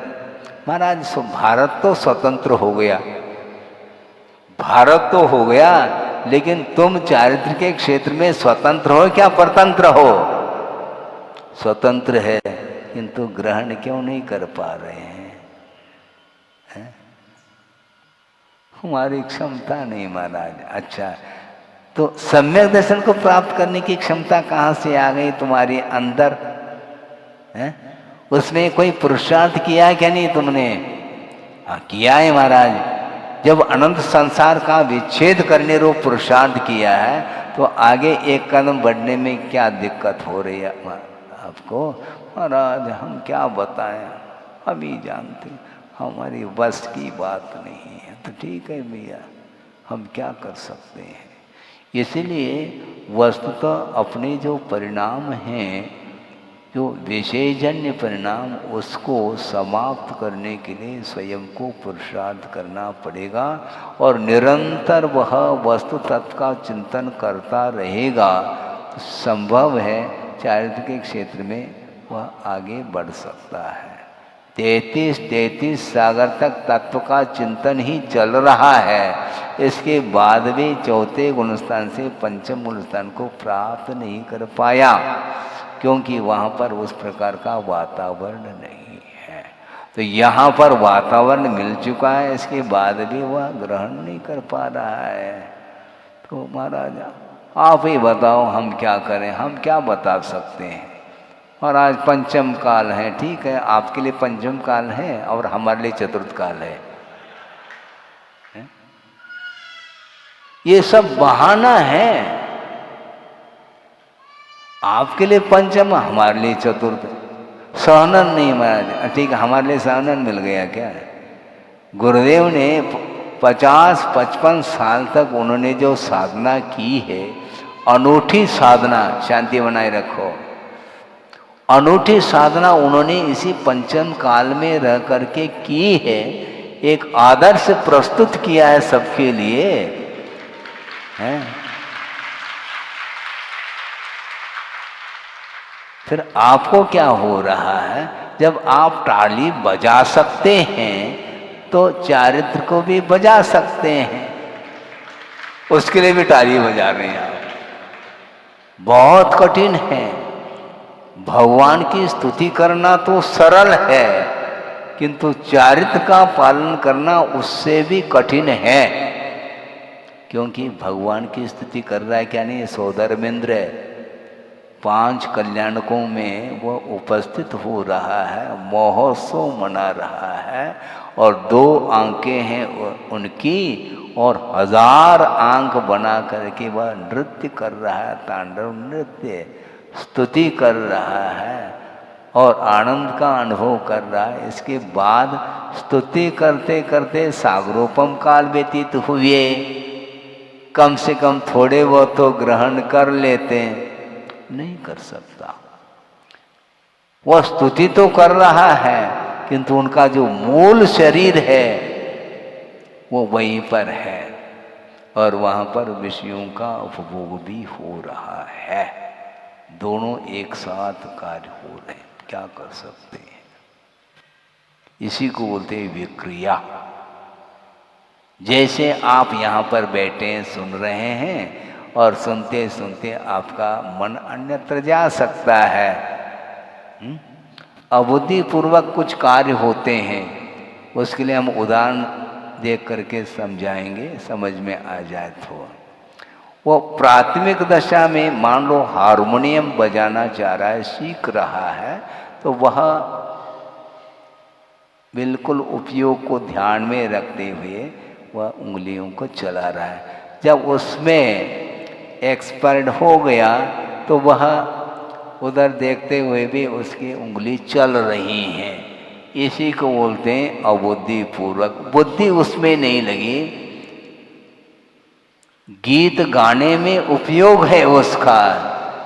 महाराज भारत तो स्वतंत्र हो गया, भारत तो हो गया, लेकिन तुम चारित्र के क्षेत्र में स्वतंत्र हो क्या परतंत्र हो? स्वतंत्र है, किंतु ग्रहण क्यों नहीं कर पा रहे हैं? हमारी क्षमता नहीं महाराज। अच्छा, तो सम्यक दर्शन को प्राप्त करने की क्षमता कहाँ से आ गई तुम्हारे अंदर? है उसमें कोई पुरुषार्थ किया क्या नहीं तुमने? हाँ किया है महाराज। जब अनंत संसार का विच्छेद करने रो पुरुषार्थ किया है तो आगे एक कदम बढ़ने में क्या दिक्कत हो रही है आपको? महाराज हम क्या बताएं, हम ही जानते, हमारी बस की बात नहीं है। तो ठीक है भैया, हम क्या कर सकते हैं। इसलिए वस्तुतः अपने जो परिणाम हैं, जो विषयजन्य परिणाम, उसको समाप्त करने के लिए स्वयं को पुरुषार्थ करना पड़ेगा और निरंतर वह वस्तु तत्व का चिंतन करता रहेगा तो संभव है चारित्र के क्षेत्र में वह आगे बढ़ सकता है। 33 सागर तक तत्व का चिंतन ही चल रहा है, इसके बाद भी चौथे गुणस्थान से पंचम गुणस्थान को प्राप्त नहीं कर पाया, क्योंकि वहाँ पर उस प्रकार का वातावरण नहीं है। तो यहाँ पर वातावरण मिल चुका है, इसके बाद भी वह ग्रहण नहीं कर पा रहा है। तो महाराज आप ही बताओ हम क्या करें, हम क्या बता सकते हैं। और आज पंचम काल है, ठीक है, आपके लिए पंचम काल है और हमारे लिए चतुर्थ काल है। ये सब बहाना है, आपके लिए पंचम, हमारे लिए चतुर्थ। सहनन नहीं महाराज, ठीक है, हमारे लिए सहनन मिल गया क्या? गुरुदेव ने 50-55 साल तक उन्होंने जो साधना की है, अनूठी साधना, शांति बनाए रखो, अनूठी साधना उन्होंने इसी पंचम काल में रह करके की है। एक आदर्श प्रस्तुत किया है सबके लिए, है? फिर आपको क्या हो रहा है? जब आप ताली बजा सकते हैं तो चारित्र को भी बजा सकते हैं, उसके लिए भी ताली बजा रहे हैं आप। बहुत कठिन है। भगवान की स्तुति करना तो सरल है, किंतु चारित्र का पालन करना उससे भी कठिन है, क्योंकि भगवान की स्तुति कर रहा है क्या नहीं, सौधर्मेंद्र 5 कल्याणकों में वो उपस्थित हो रहा है, महोत्सव मना रहा है, और 2 आंखें हैं उनकी और 1000 आंख बना करके वह नृत्य कर रहा है, तांडव नृत्य, स्तुति कर रहा है और आनंद का अनुभव कर रहा है। इसके बाद स्तुति करते करते सागरोपम काल व्यतीत हुए, कम से कम थोड़े वो तो ग्रहण कर लेते, नहीं कर सकता। वह स्तुति तो कर रहा है, किंतु उनका जो मूल शरीर है वो वहीं पर है और वहाँ पर विषयों का उपभोग भी हो रहा है। दोनों एक साथ कार्य हो रहे हैं, क्या कर सकते हैं। इसी को बोलते हैं विक्रिया। जैसे आप यहाँ पर बैठे सुन रहे हैं और सुनते सुनते आपका मन अन्यत्र जा सकता है। अबुद्धिपूर्वक कुछ कार्य होते हैं, उसके लिए हम उदाहरण देख करके समझाएंगे, समझ में आ जाए तो। वो प्राथमिक दशा में मान लो हारमोनियम बजाना चाह रहा है, सीख रहा है, तो वह बिल्कुल उपयोग को ध्यान में रखते हुए वह उंगलियों को चला रहा है। जब उसमें एक्सपर्ट हो गया तो वह उधर देखते हुए भी उसकी उंगली चल रही हैं। इसी को बोलते हैं अबुद्धिपूर्वक। बुद्धि उसमें नहीं लगी, गीत गाने में उपयोग है उसका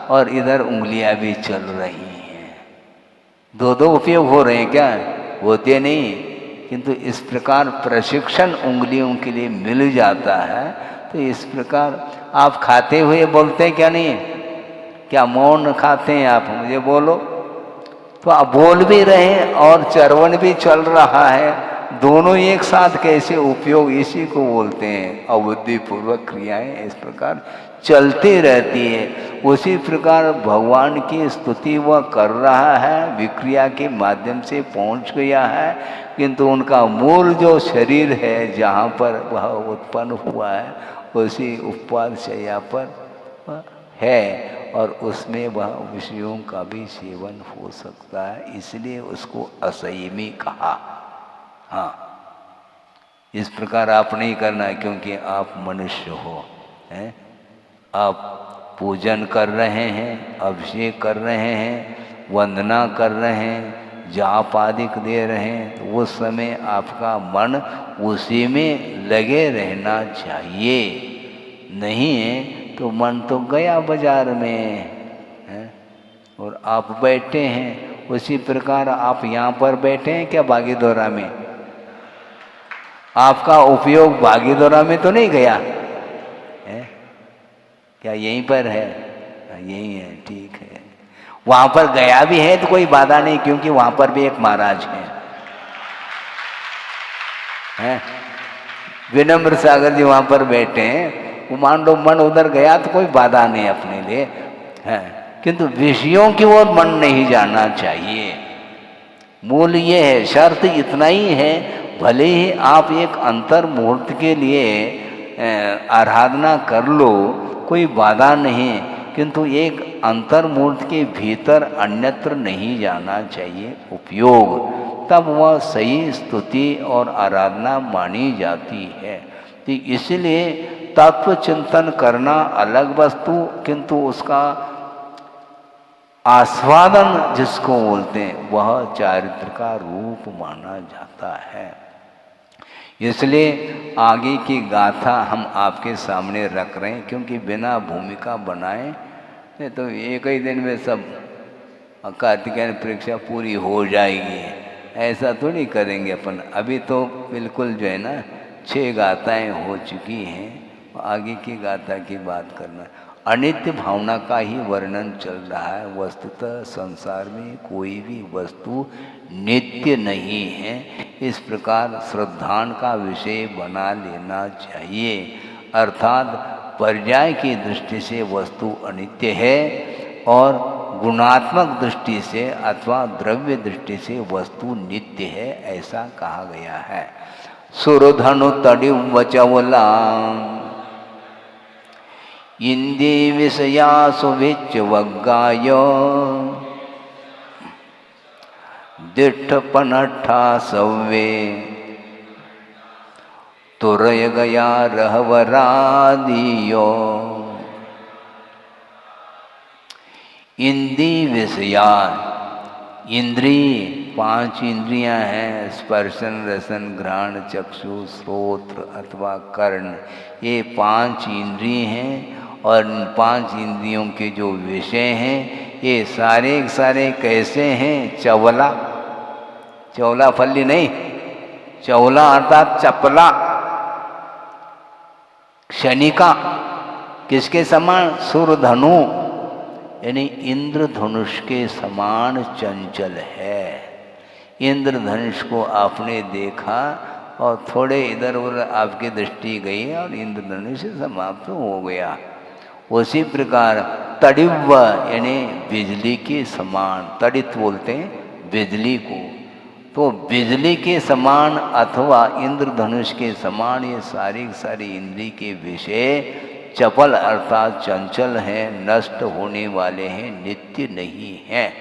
और इधर उंगलियां भी चल रही हैं। 2 उपयोग हो रहे हैं क्या? होते नहीं, किंतु इस प्रकार प्रशिक्षण उंगलियों के लिए मिल जाता है। तो इस प्रकार आप खाते हुए बोलते हैं क्या नहीं? क्या मौन खाते हैं आप? मुझे बोलो। तो आप बोल भी रहे हैं और चरवण भी चल रहा है, दोनों एक साथ कैसे उपयोग, इसी को बोलते हैं अबुद्धिपूर्वक क्रियाएं इस प्रकार चलती रहती है। उसी प्रकार भगवान की स्तुति वह कर रहा है, विक्रिया के माध्यम से पहुंच गया है, किंतु उनका मूल जो शरीर है जहाँ पर वह उत्पन्न हुआ है उसी उपवाद शैया पर है और उसमें वह विषयों का भी सेवन हो सकता है, इसलिए उसको असंयमी कहा। हाँ, इस प्रकार आप नहीं करना है, क्योंकि आप मनुष्य हो, हैं? आप पूजन कर रहे हैं, अभिषेक कर रहे हैं, वंदना कर रहे हैं, जाप आदि दे रहे हैं, तो उस समय आपका मन उसी में लगे रहना चाहिए। नहीं है तो मन तो गया बाजार में, है? और आप बैठे हैं उसी प्रकार आप यहाँ पर बैठे हैं क्या बागीदोरा में? आपका उपयोग बागीदोरा में तो नहीं गया है? क्या यहीं पर है? यहीं है, ठीक है। वहां पर गया भी है तो कोई बाधा नहीं, क्योंकि वहां पर भी एक महाराज हैं। विनम्र सागर जी वहां पर बैठे हैं, वो मान लो मन उधर गया तो कोई बाधा नहीं अपने लिए है, किंतु विषयों की ओर मन नहीं जाना चाहिए। मूल ये है, शर्त इतना ही है, भले ही आप एक अंतर मुहूर्त के लिए आराधना कर लो, कोई बाधा नहीं, किंतु एक अंतर मुहूर्त के भीतर अन्यत्र नहीं जाना चाहिए उपयोग, तब वह सही स्तुति और आराधना मानी जाती है। तो इसलिए तत्व चिंतन करना अलग वस्तु, किंतु उसका आस्वादन जिसको बोलते हैं वह चारित्र का रूप माना जाता है। इसलिए आगे की गाथा हम आपके सामने रख रहे हैं, क्योंकि बिना भूमिका बनाए तो एक ही दिन में सब कार्तिकेय परीक्षा पूरी हो जाएगी, ऐसा थोड़ी करेंगे अपन। अभी तो बिल्कुल जो है ना 6 गाथाएं हो चुकी हैं, आगे की गाथा की बात करना। अनित्य भावना का ही वर्णन चल रहा है। वस्तुतः संसार में कोई भी वस्तु नित्य नहीं है, इस प्रकार श्रद्धान का विषय बना लेना चाहिए। अर्थात पर्याय की दृष्टि से वस्तु अनित्य है और गुणात्मक दृष्टि से अथवा द्रव्य दृष्टि से वस्तु नित्य है, ऐसा कहा गया है। सुरधनु तड़िव वचवला इंदी विषया सुविच वग्गाय दिठ पनठा सव्वे तुरय गया रहवरादियो। इंदी विषया, इंद्रिय 5 इंद्रियां हैं, स्पर्शन रसन घ्राण चक्षु श्रोत्र अथवा कर्ण, ये 5 इंद्रिय हैं। और 5 इंद्रियों के जो विषय हैं ये सारे सारे कैसे हैं? चवला, चवला फल्ली नहीं, चवला अर्थात चपला, क्षणिका, किसके समान? सूर्यधनु, यानी इंद्रधनुष के समान चंचल है। इंद्रधनुष को आपने देखा और थोड़े इधर उधर आपकी दृष्टि गई और इंद्रधनुष समाप्त हो गया। उसी प्रकार तड़िव यानी बिजली के समान, तड़ित बोलते हैं बिजली को, तो बिजली के समान अथवा इंद्रधनुष के समान ये सारी सारी इंद्रिय के विषय चपल अर्थात चंचल हैं, नष्ट होने वाले हैं, नित्य नहीं हैं।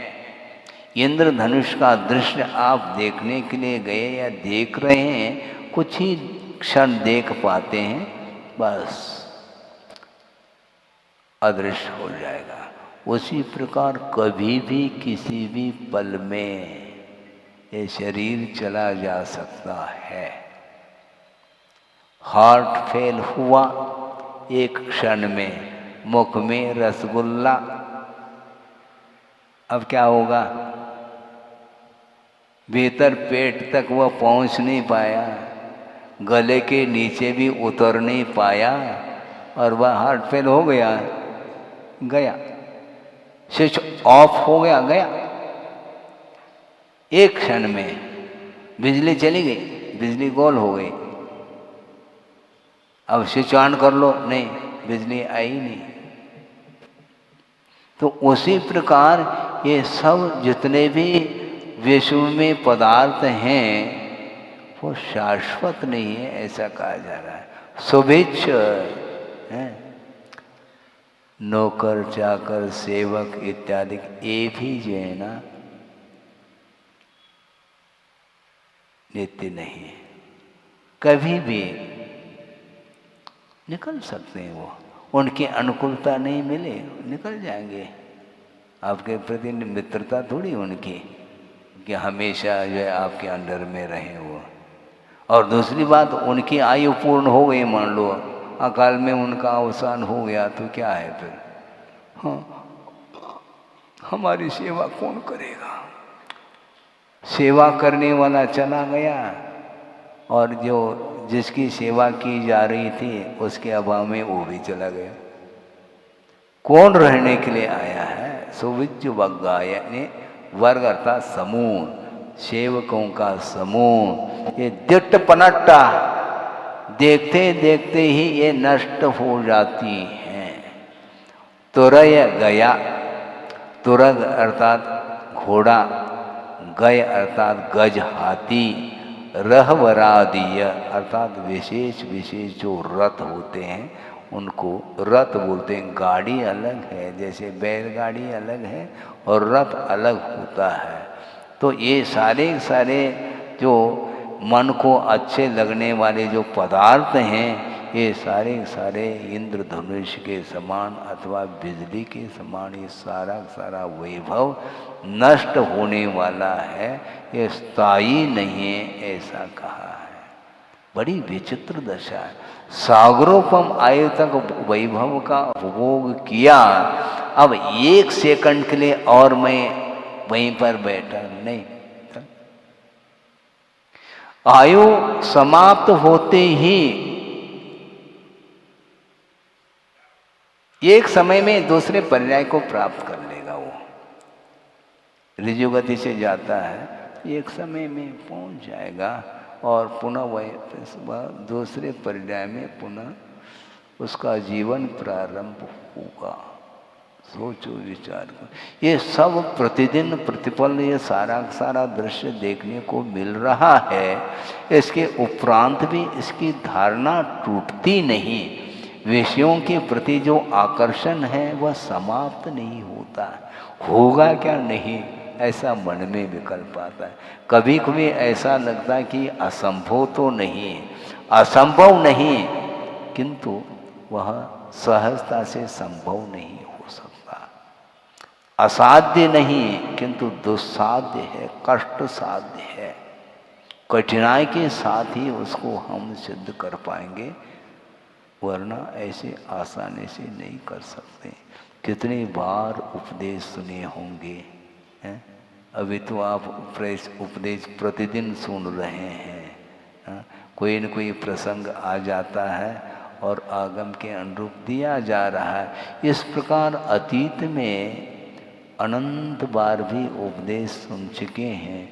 इंद्रधनुष का दृश्य आप देखने के लिए गए या देख रहे हैं, कुछ ही क्षण देख पाते हैं, बस अदृश्य हो जाएगा। उसी प्रकार कभी भी किसी भी पल में ये शरीर चला जा सकता है। हार्ट फेल हुआ एक क्षण में, मुख में रसगुल्ला, अब क्या होगा? भीतर पेट तक वह पहुंच नहीं पाया, गले के नीचे भी उतर नहीं पाया और वह हार्ट फेल हो गया, गया, स्विच ऑफ हो गया, गया। एक क्षण में बिजली चली गई, बिजली गोल हो गई। अब स्विच ऑन कर लो, नहीं, बिजली आई नहीं। तो उसी प्रकार ये सब जितने भी विश्व में पदार्थ हैं वो शाश्वत नहीं है, ऐसा कहा जा रहा है। शुभिच्छ है, नौकर चाकर सेवक इत्यादि एक ही जो है ना नित्य नहीं है। कभी भी निकल सकते हैं वो, उनकी अनुकूलता नहीं मिले निकल जाएंगे। आपके प्रति मित्रता थोड़ी उनकी कि हमेशा जो है आपके अंडर में रहें वो। और दूसरी बात, उनकी आयु पूर्ण हो गई, मान लो अकाल में उनका अवसान हो गया तो क्या है फिर? हाँ, हमारी सेवा कौन करेगा? सेवा करने वाला चला गया और जो जिसकी सेवा की जा रही थी उसके अभाव में वो भी चला गया। कौन रहने के लिए आया है? सुविज्जु वग्गा यानी वर्ग अर्थात समूह, सेवकों का समूह। ये दिट्ट पनट्टा देखते देखते ही ये नष्ट हो जाती हैं। तुरय गया, तुरग अर्थात घोड़ा, गय अर्थात गज हाथी, रहवरादीय अर्थात विशेष विशेष जो रथ होते हैं उनको रथ बोलते हैं। गाड़ी अलग है, जैसे बैलगाड़ी अलग है और रथ अलग होता है। तो ये सारे सारे जो मन को अच्छे लगने वाले जो पदार्थ हैं, ये सारे सारे इंद्रधनुष के समान अथवा बिजली के समान ये सारा सारा वैभव नष्ट होने वाला है, ये स्थायी नहीं है, ऐसा कहा है। बड़ी विचित्र दशा है। सागरोपम आयु तक वैभव का उपभोग किया, अब एक सेकंड के लिए और मैं वहीं पर बैठा नहीं। आयु समाप्त होते ही एक समय में दूसरे पर्याय को प्राप्त कर लेगा। वो ऋजु गति से जाता है, एक समय में पहुंच जाएगा और पुनः वह दूसरे पर्याय में पुनः उसका जीवन प्रारंभ होगा। सोचो विचार करो, ये सब प्रतिदिन प्रतिपल ये सारा सारा दृश्य देखने को मिल रहा है। इसके उपरांत भी इसकी धारणा टूटती नहीं। विषयों के प्रति जो आकर्षण है वह समाप्त नहीं होता। होगा क्या नहीं, ऐसा मन में विकल्प आता है। कभी कभी ऐसा लगता है कि असंभव तो नहीं, असंभव नहीं, किंतु वह सहजता से संभव नहीं हो सकता। असाध्य नहीं किंतु दुस्साध्य है, कष्ट साध्य है। कठिनाई के साथ ही उसको हम सिद्ध कर पाएंगे, वरना ऐसे आसानी से नहीं कर सकते। कितनी बार उपदेश सुने होंगे हैं? अभी तो आप उपदेश प्रतिदिन सुन रहे हैं। हाँ? कोई न कोई प्रसंग आ जाता है और आगम के अनुरूप दिया जा रहा है। इस प्रकार अतीत में अनंत बार भी उपदेश सुन चुके हैं,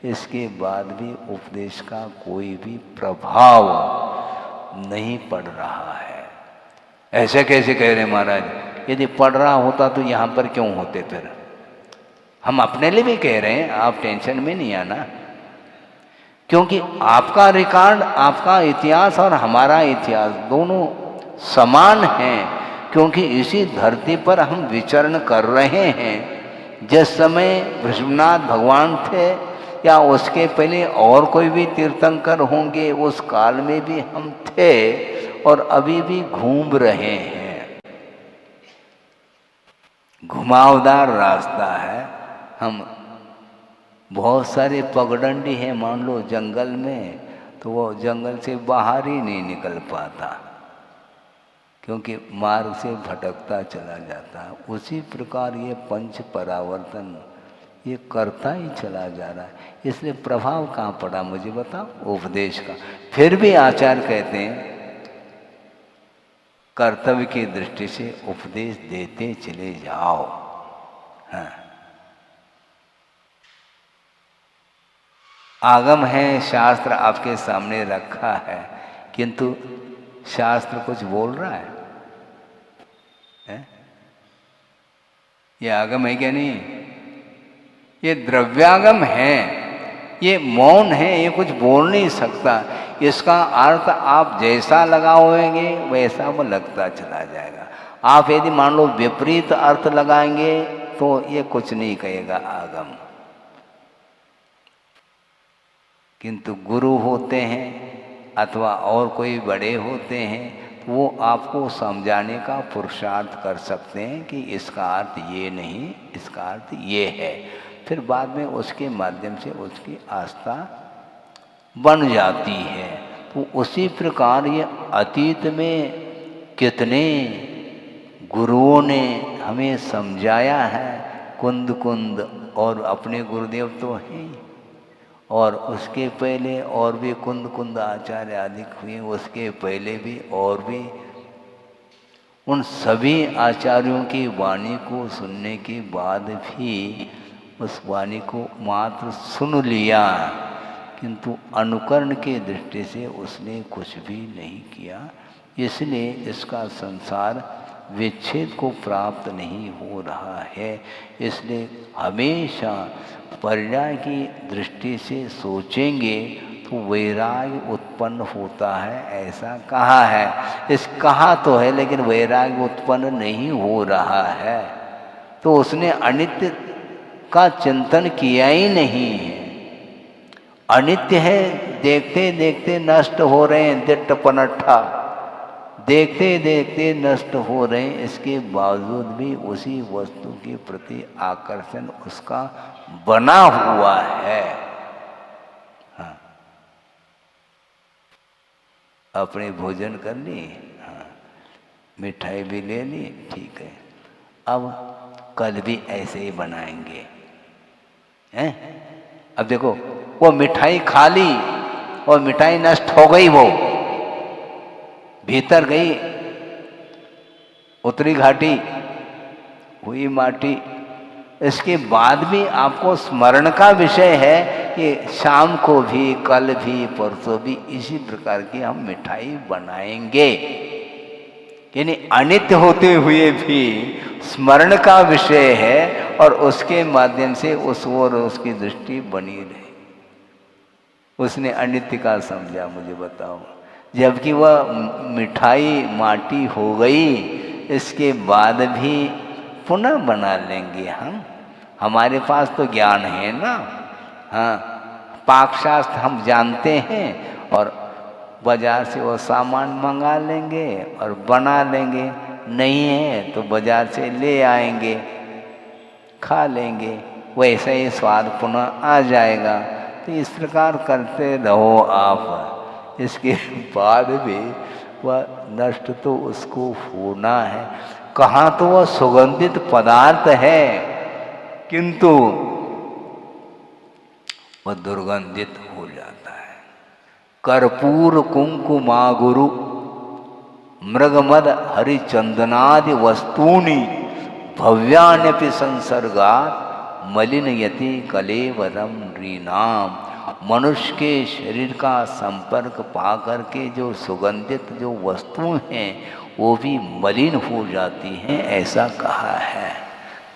इसके बाद भी उपदेश का कोई भी प्रभाव नहीं पड़ रहा है। ऐसे कैसे कह रहे महाराज? यदि पड़ रहा होता तो यहाँ पर क्यों होते? फिर हम अपने लिए भी कह रहे हैं, आप टेंशन में नहीं आना, क्योंकि आपका रिकॉर्ड, आपका इतिहास और हमारा इतिहास दोनों समान हैं। क्योंकि इसी धरती पर हम विचरण कर रहे हैं। जिस समय विश्वनाथ भगवान थे या उसके पहले और कोई भी तीर्थंकर होंगे, उस काल में भी हम थे और अभी भी घूम रहे हैं। घुमावदार रास्ता है। हम बहुत सारे पगडंडी हैं, मान लो जंगल में, तो वो जंगल से बाहर ही नहीं निकल पाता, क्योंकि मार्ग से भटकता चला जाता है। उसी प्रकार ये पंच परावर्तन ये करता ही चला जा रहा है। इसलिए प्रभाव कहाँ पड़ा मुझे बताओ? उपदेश का। फिर भी आचार्य कहते हैं कर्तव्य की दृष्टि से उपदेश देते चले जाओ। हाँ, आगम है, शास्त्र आपके सामने रखा है, किंतु शास्त्र कुछ बोल रहा है? ये आगम है क्या नहीं? ये द्रव्यागम है, ये मौन है, ये कुछ बोल नहीं सकता। इसका अर्थ आप जैसा लगाओगे वैसा वो लगता चला जाएगा। आप यदि मान लो विपरीत अर्थ लगाएंगे तो ये कुछ नहीं कहेगा आगम। किंतु गुरु होते हैं अथवा और कोई बड़े होते हैं तो वो आपको समझाने का पुरुषार्थ कर सकते हैं कि इसका अर्थ ये नहीं, इसका अर्थ ये है। फिर बाद में उसके माध्यम से उसकी आस्था बन जाती है। तो उसी प्रकार ये अतीत में कितने गुरुओं ने हमें समझाया है, कुंद कुंद, और अपने गुरुदेव तो हैं, और उसके पहले और भी कुंद कुंद आचार्य आदि हुए, उसके पहले भी और भी। उन सभी आचार्यों की वाणी को सुनने के बाद भी उस वाणी को मात्र सुन लिया, किंतु अनुकरण की दृष्टि से उसने कुछ भी नहीं किया। इसलिए इसका संसार विच्छेद को प्राप्त नहीं हो रहा है। इसलिए हमेशा पर्याय की दृष्टि से सोचेंगे तो वैराग्य उत्पन्न होता है, ऐसा कहा है। इस कहा तो है लेकिन वैराग्य उत्पन्न नहीं हो रहा है, तो उसने अनित्य का चिंतन किया ही नहीं है। अनित्य है, देखते देखते नष्ट हो रहे हैं, दिट्ट पनट्ठा देखते देखते नष्ट हो रहे हैं, इसके बावजूद भी उसी वस्तु के प्रति आकर्षण उसका बना हुआ है। हाँ, अपने भोजन कर ली, हाँ, मिठाई भी ले ली, ठीक है, अब कल भी ऐसे ही बनाएंगे, हैं? अब देखो वो मिठाई खा ली और मिठाई नष्ट हो गई, वो भीतर गई, उतरी घाटी, हुई माटी। इसके बाद भी आपको स्मरण का विषय है कि शाम को भी, कल भी, परसों भी इसी प्रकार की हम मिठाई बनाएंगे। यानी अनित्य होते हुए भी स्मरण का विषय है और उसके माध्यम से उस ओर उसकी दृष्टि बनी रहे। उसने अनित्य का समझा, मुझे बताओ, जबकि वह मिठाई माटी हो गई, इसके बाद भी पुनः बना लेंगे हम। हमारे पास तो ज्ञान है ना, हाँ, पाकशास्त्र हम जानते हैं और बाजार से वो सामान मंगा लेंगे और बना लेंगे। नहीं है तो बाजार से ले आएंगे, खा लेंगे, वैसा ही स्वाद पुनः आ जाएगा। तो इस प्रकार करते रहो आप, इसके बाद भी वह नष्ट तो उसको होना है। कहाँ तो वह सुगंधित पदार्थ है, किंतु वह दुर्गंधित हो जाता है। कर्पूर कुंकुमागुरु मृगमद हरिचंदनादि वस्तूनि भव्यान्यपि संसर्गात् मलिनयति कलेवरम नृणाम। मनुष्य के शरीर का संपर्क पा करके जो सुगंधित जो वस्तु हैं वो भी मलिन हो जाती हैं, ऐसा कहा है।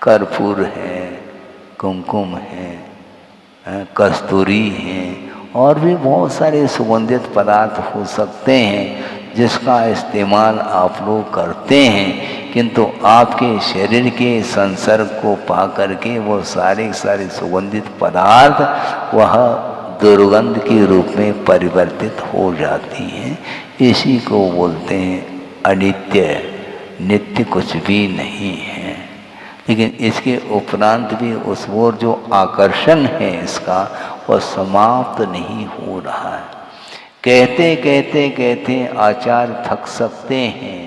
कर्पूर है, कुमकुम है, कस्तूरी है, और भी बहुत सारे सुगंधित पदार्थ हो सकते हैं जिसका इस्तेमाल आप लोग करते हैं, किंतु आपके शरीर के संसर्ग को पा करके वो सारे सारे सुगंधित पदार्थ वह दुर्गंध के रूप में परिवर्तित हो जाती हैं। इसी को बोलते हैं अनित्य। नित्य कुछ भी नहीं है, लेकिन इसके उपरांत भी उस ओर जो आकर्षण है इसका वह समाप्त नहीं हो रहा है। कहते कहते कहते आचार्य थक सकते हैं,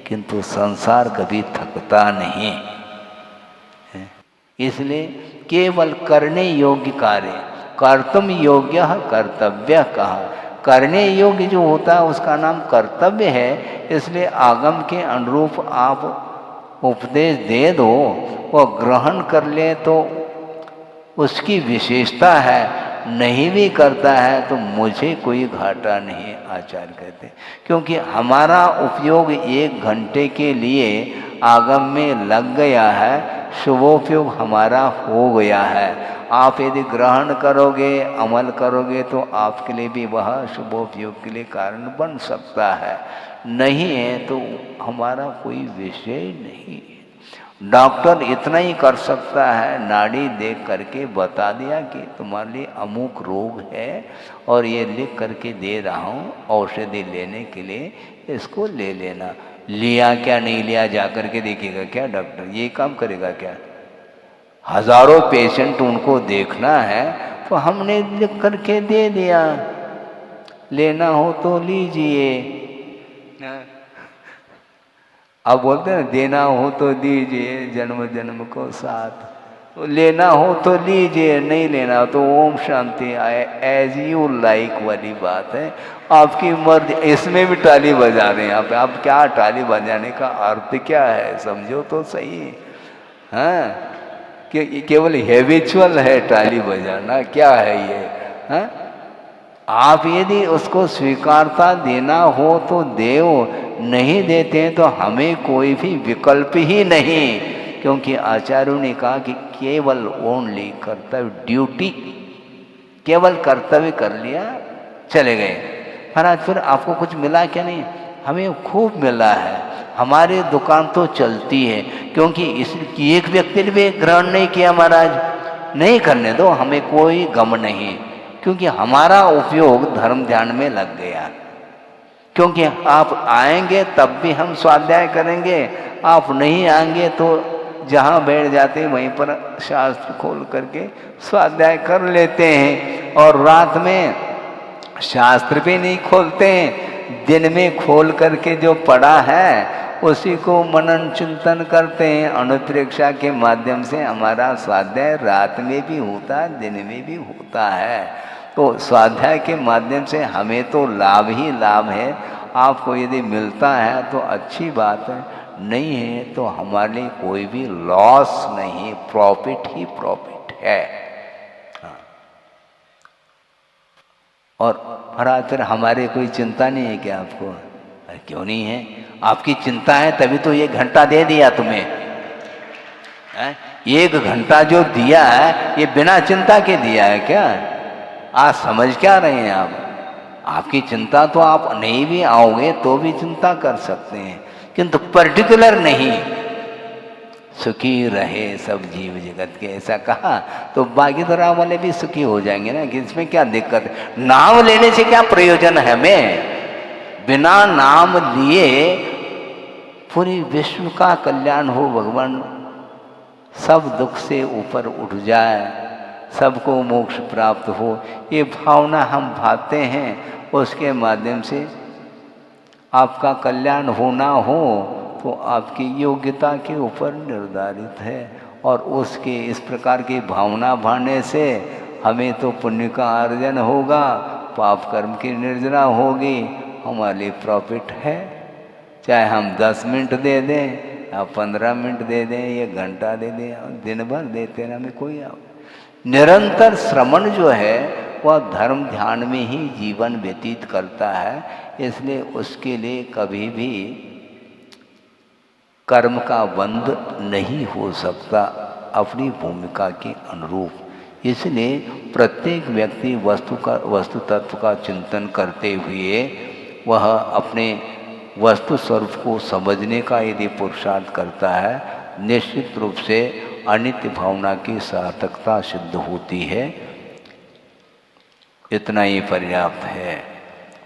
किंतु संसार कभी थकता नहीं है। इसलिए केवल करने योग्य कार्य, कर्तुम योग्य कर्तव्य कहा। करने योग्य जो होता है उसका नाम कर्तव्य है। इसलिए आगम के अनुरूप आप उपदेश दे दो, वह ग्रहण कर ले तो उसकी विशेषता है। नहीं भी करता है तो मुझे कोई घाटा नहीं, आचार्य कहते, क्योंकि हमारा उपयोग 1 घंटे के लिए आगम में लग गया है, शुभोपयोग हमारा हो गया है। आप यदि ग्रहण करोगे, अमल करोगे तो आपके लिए भी वह शुभोपयोग के लिए कारण बन सकता है। नहीं है तो हमारा कोई विषय नहीं। डॉक्टर इतना ही कर सकता है, नाड़ी देख करके बता दिया कि तुम्हारे लिए अमुक रोग है और ये लिख करके दे रहा हूँ औषधि लेने के लिए, इसको ले लेना। लिया क्या नहीं लिया जा करके देखिएगा क्या डॉक्टर? ये काम करेगा क्या? हजारों पेशेंट उनको देखना है तो हमने लिख करके दे दिया, लेना हो तो लीजिए। अब बोलते हैं देना हो तो दीजिए जन्म जन्म को साथ, तो लेना हो तो लीजिए, नहीं लेना तो ओम शांति आए, एज यू लाइक वाली बात है। आपकी मर्जी। इसमें भी ताली बजा रहे हैं आप क्या ताली बजाने का अर्थ क्या है समझो तो सही। हाँ, कि केवल हैबिचुअल है ताली बजाना, क्या है ये? हाँ, आप यदि उसको स्वीकारता देना हो तो देओ, नहीं देते हैं तो हमें कोई भी विकल्प ही नहीं। क्योंकि आचार्यों ने कहा कि केवल ओनली कर्तव्य, ड्यूटी, केवल कर्तव्य कर लिया चले गए। महाराज फिर आपको कुछ मिला क्या? नहीं, हमें खूब मिला है। हमारी दुकान तो चलती है क्योंकि इसकी एक व्यक्ति ने भी ग्रहण नहीं किया महाराज, नहीं करने दो, हमें कोई गम नहीं, क्योंकि हमारा उपयोग धर्म ध्यान में लग गया। क्योंकि आप आएंगे तब भी हम स्वाध्याय करेंगे, आप नहीं आएंगे तो जहाँ बैठ जाते हैं वहीं पर शास्त्र खोल करके स्वाध्याय कर लेते हैं। और रात में शास्त्र भी नहीं खोलते हैं, दिन में खोल करके जो पढ़ा है उसी को मनन चिंतन करते हैं। अनुप्रेक्षा के माध्यम से हमारा स्वाध्याय रात में भी होता है, दिन में भी होता है। तो स्वाध्याय के माध्यम से हमें तो लाभ ही लाभ है। आपको यदि मिलता है तो अच्छी बात है, नहीं है तो हमारे लिए कोई भी लॉस नहीं, प्रॉफिट ही प्रॉफिट है। हाँ। और महाराज फिर हमारे कोई चिंता नहीं है क्या आपको? अरे क्यों नहीं है? आपकी चिंता है तभी तो ये घंटा दे दिया तुम्हें है? 1 घंटा जो दिया है ये बिना चिंता के दिया है क्या? आज समझ क्या रहे हैं आप? आपकी चिंता तो आप नहीं भी आओगे तो भी चिंता कर सकते हैं, किंतु पर्टिकुलर नहीं। सुखी रहे सब जीव जगत के, ऐसा कहा तो बाकी तो राम वाले भी सुखी हो जाएंगे ना, कि इसमें क्या दिक्कत है? नाम लेने से क्या प्रयोजन है हमें? बिना नाम लिए पूरी विश्व का कल्याण हो, भगवान सब दुख से ऊपर उठ जाए, सबको मोक्ष प्राप्त हो, ये भावना हम भाते हैं। उसके माध्यम से आपका कल्याण होना हो तो आपकी योग्यता के ऊपर निर्धारित है। और उसके इस प्रकार की भावना भाने से हमें तो पुण्य का अर्जन होगा, पाप कर्म की निर्जना होगी, हमारे लिए प्रॉफिट है। चाहे हम 10 मिनट दे दें या 15 मिनट दे दें या घंटा दे दें, दिन भर देते ना, हमें कोई निरंतर श्रवण जो है वह धर्म ध्यान में ही जीवन व्यतीत करता है। इसलिए उसके लिए कभी भी कर्म का बंध नहीं हो सकता अपनी भूमिका के अनुरूप। इसलिए प्रत्येक व्यक्ति वस्तु तत्व का चिंतन करते हुए वह अपने वस्तु स्वरूप को समझने का यदि पुरुषार्थ करता है, निश्चित रूप से अनित्य भावना की सार्थकता सिद्ध होती है। इतना ही पर्याप्त है।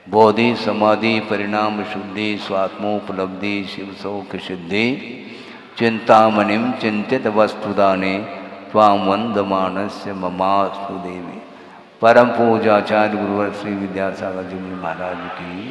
बोधि समाधि परिणाम शुद्धि स्वात्मोपलब्धि शिव सौख्य सिद्धि चिंतामणिम चिंतित वस्तुदाने त्वां वंदमानस्य ममास्तु देवी। परम पूज्याचार्य गुरुवर श्री विद्यासागर जी महाराज की।